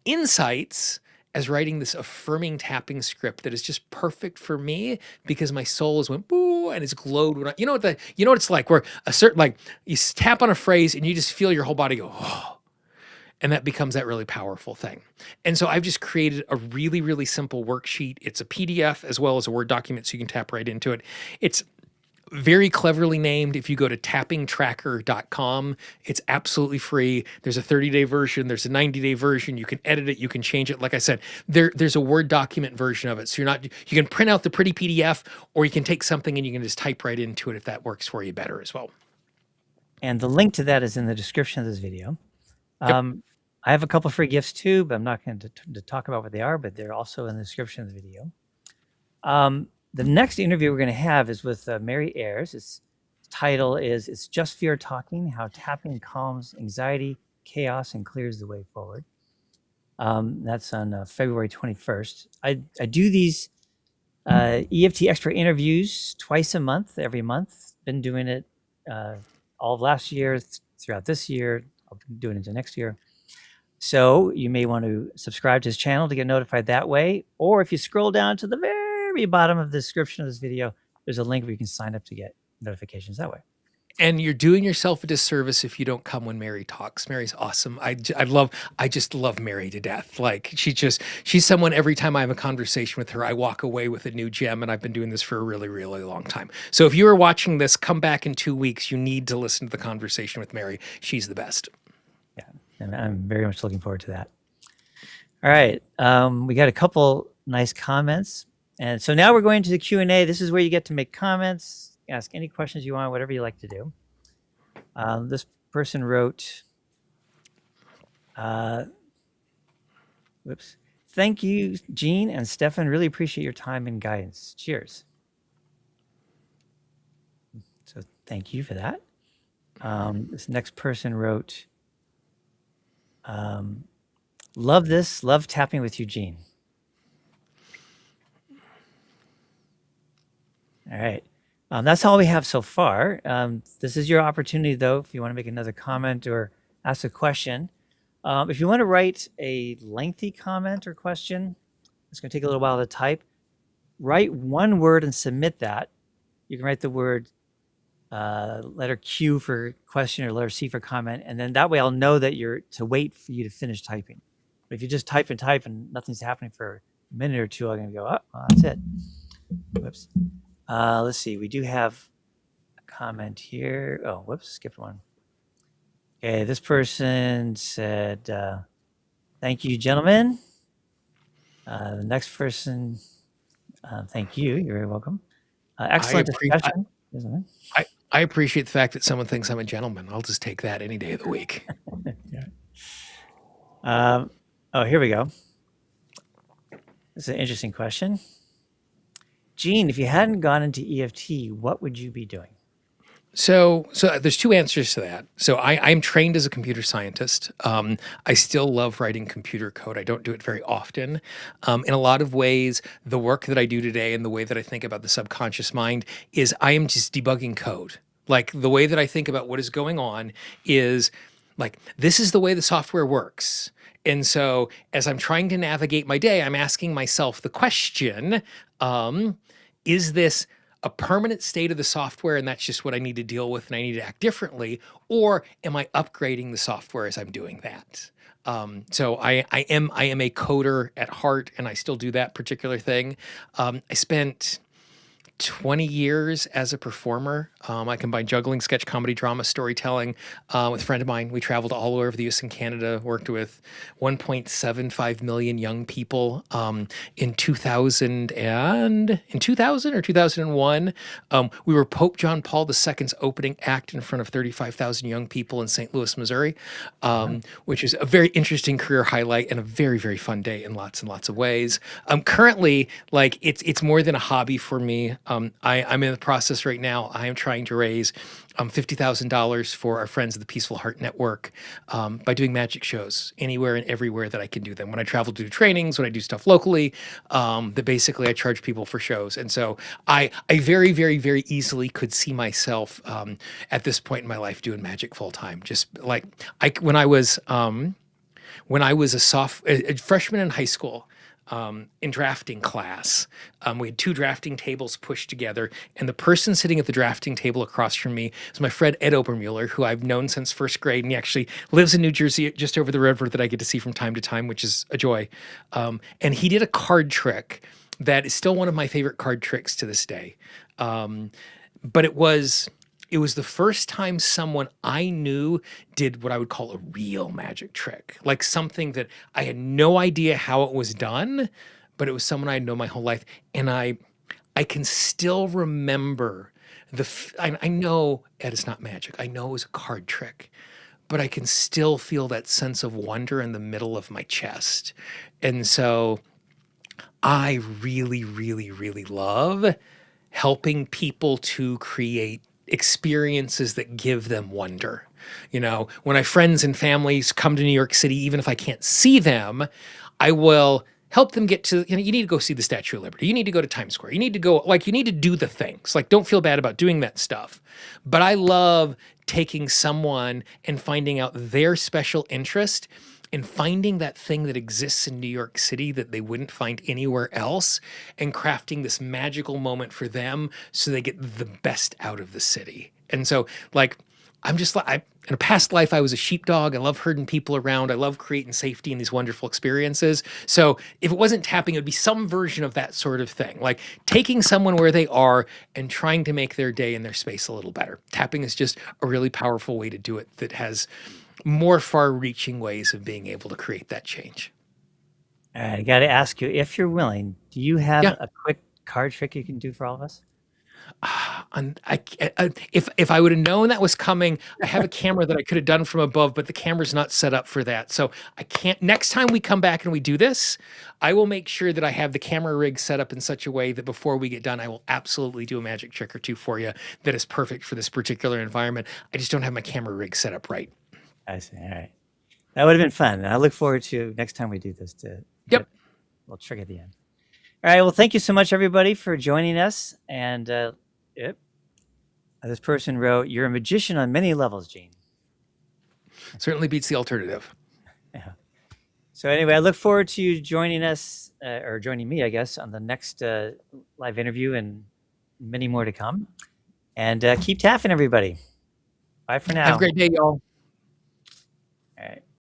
B: insights as writing this affirming tapping script that is just perfect for me because my soul has went boo and it's glowed when you know what it's like, where a certain, like, you tap on a phrase and you just feel your whole body go, oh, and that becomes that really powerful thing. And so I've just created a really, really simple worksheet. It's a PDF as well as a Word document, so you can tap right into it. It's very cleverly named. If you go to tappingtracker.com, it's absolutely free. There's a 30-day version. There's a 90-day version. You can edit it. You can change it. Like I said, there's a Word document version of it. So you can print out the pretty PDF, or you can take something and you can just type right into it if that works for you better as well.
A: And the link to that is in the description of this video.
B: Yep.
A: I have a couple free gifts too, but I'm not going to talk about what they are, but they're also in the description of the video. The next interview we're going to have is with Mary Ayres. Its title is "It's Just Fear Talking: How Tapping Calms Anxiety, Chaos, and Clears the Way Forward." That's on February 21st. I do these EFT expert interviews twice a month, every month. Been doing it all of last year, throughout this year. I'll be doing it into next year. So you may want to subscribe to his channel to get notified that way. Or if you scroll down to the very bottom of the description of this video, there's a link where you can sign up to get notifications that way.
B: And you're doing yourself a disservice if you don't come when Mary talks. Mary's awesome. I just love Mary to death. Like she's someone, every time I have a conversation with her, I walk away with a new gem, and I've been doing this for a really, really long time. So if you are watching this, come back in 2 weeks. You need to listen to the conversation with Mary. She's the best.
A: Yeah, and I'm very much looking forward to that. All right, we got a couple nice comments. And so now we're going to the Q&A. This is where you get to make comments, ask any questions you want, whatever you like to do. This person wrote, whoops. Thank you, Gene and Stefan. Really appreciate your time and guidance. Cheers. So thank you for that. This next person wrote, love this, love tapping with you, Gene. All right. That's all we have so far. This is your opportunity, though, if you want to make another comment or ask a question. If you want to write a lengthy comment or question, it's going to take a little while to type. Write one word and submit that. You can write the word letter Q for question or letter C for comment, and then that way I'll know that you're to wait for you to finish typing. But if you just type and nothing's happening for a minute or two, I'm going to go, oh, well, that's it. Whoops. Let's see. We do have a comment here. Oh, whoops, skipped one. Okay, this person said, thank you, gentlemen. The next person, thank you. You're very welcome.
B: I
A: Excellent
B: appreciate
A: discussion, isn't
B: I appreciate the fact that someone thinks I'm a gentleman. I'll just take that any day of the week.
A: it? Yeah. Oh, here we go. This is an interesting question. Gene, if you hadn't gone into EFT, what would you be doing?
B: So there's two answers to that. So I'm trained as a computer scientist. I still love writing computer code. I don't do it very often. In a lot of ways, the work that I do today and the way that I think about the subconscious mind is I am just debugging code. Like the way that I think about what is going on is like, this is the way the software works. And so as I'm trying to navigate my day, I'm asking myself the question, is this a permanent state of the software and that's just what I need to deal with and I need to act differently? Or am I upgrading the software as I'm doing that? So I am a coder at heart and I still do that particular thing. I spent 20 years as a performer. I combined juggling, sketch comedy, drama, storytelling with a friend of mine. We traveled all over the US and Canada, worked with 1.75 million young people. In 2000 or 2001, we were Pope John Paul II's opening act in front of 35,000 young people in St. Louis, Missouri, which is a very interesting career highlight and a very, very fun day in lots and lots of ways. Currently, like it's more than a hobby for me. I'm in the process right now. I am trying to raise $50,000 for our friends of the Peaceful Heart Network by doing magic shows anywhere and everywhere that I can do them. When I travel to do trainings, when I do stuff locally, that basically I charge people for shows. And so I very, very, very easily could see myself at this point in my life doing magic full time. Just like when I was a freshman in high school, in drafting class, we had two drafting tables pushed together, and the person sitting at the drafting table across from me is my friend Ed Obermuller, who I've known since first grade, and he actually lives in New Jersey, just over the river, that I get to see from time to time, which is a joy. And he did a card trick that is still one of my favorite card tricks to this day. But it was the first time someone I knew did what I would call a real magic trick, like something that I had no idea how it was done, but it was someone I know my whole life. And I can still remember I know Ed is not magic. I know it was a card trick, but I can still feel that sense of wonder in the middle of my chest. And so I really, really, really love helping people to create experiences that give them wonder. You know, when my friends and families come to New York City, even if I can't see them, I will help them get to, you need to go see the Statue of Liberty. You need to go to Times Square. You need to go, like, you need to do the things. Like, don't feel bad about doing that stuff. But I love taking someone and finding out their special interest and finding that thing that exists in New York City that they wouldn't find anywhere else and crafting this magical moment for them so they get the best out of the city. And so, like, I'm just like, in a past life, I was a sheepdog. I love herding people around. I love creating safety and these wonderful experiences. So if it wasn't tapping, it would be some version of that sort of thing, like taking someone where they are and trying to make their day and their space a little better. Tapping is just a really powerful way to do it that has more far-reaching ways of being able to create that change.
A: All right, I got to ask you, if you're willing, do you have
B: Yeah.
A: a quick card trick you can do for all of us?
B: And if I would have known that was coming, I have a camera that I could have done from above, but the camera's not set up for that. So I can't. Next time we come back and we do this, I will make sure that I have the camera rig set up in such a way that before we get done, I will absolutely do a magic trick or two for you that is perfect for this particular environment. I just don't have my camera rig set up right.
A: I see. All right. That would have been fun. I look forward to next time we do this to get
B: Yep.
A: a little trick at the end. All right. Well, thank you so much, everybody, for joining us. And yep. This person wrote, "You're a magician on many levels, Gene."
B: Certainly beats the alternative.
A: Yeah. So anyway, I look forward to you joining us or joining me, I guess, on the next live interview and many more to come. And keep taffing, everybody. Bye for now.
B: Have a great day, y'all.
A: All right.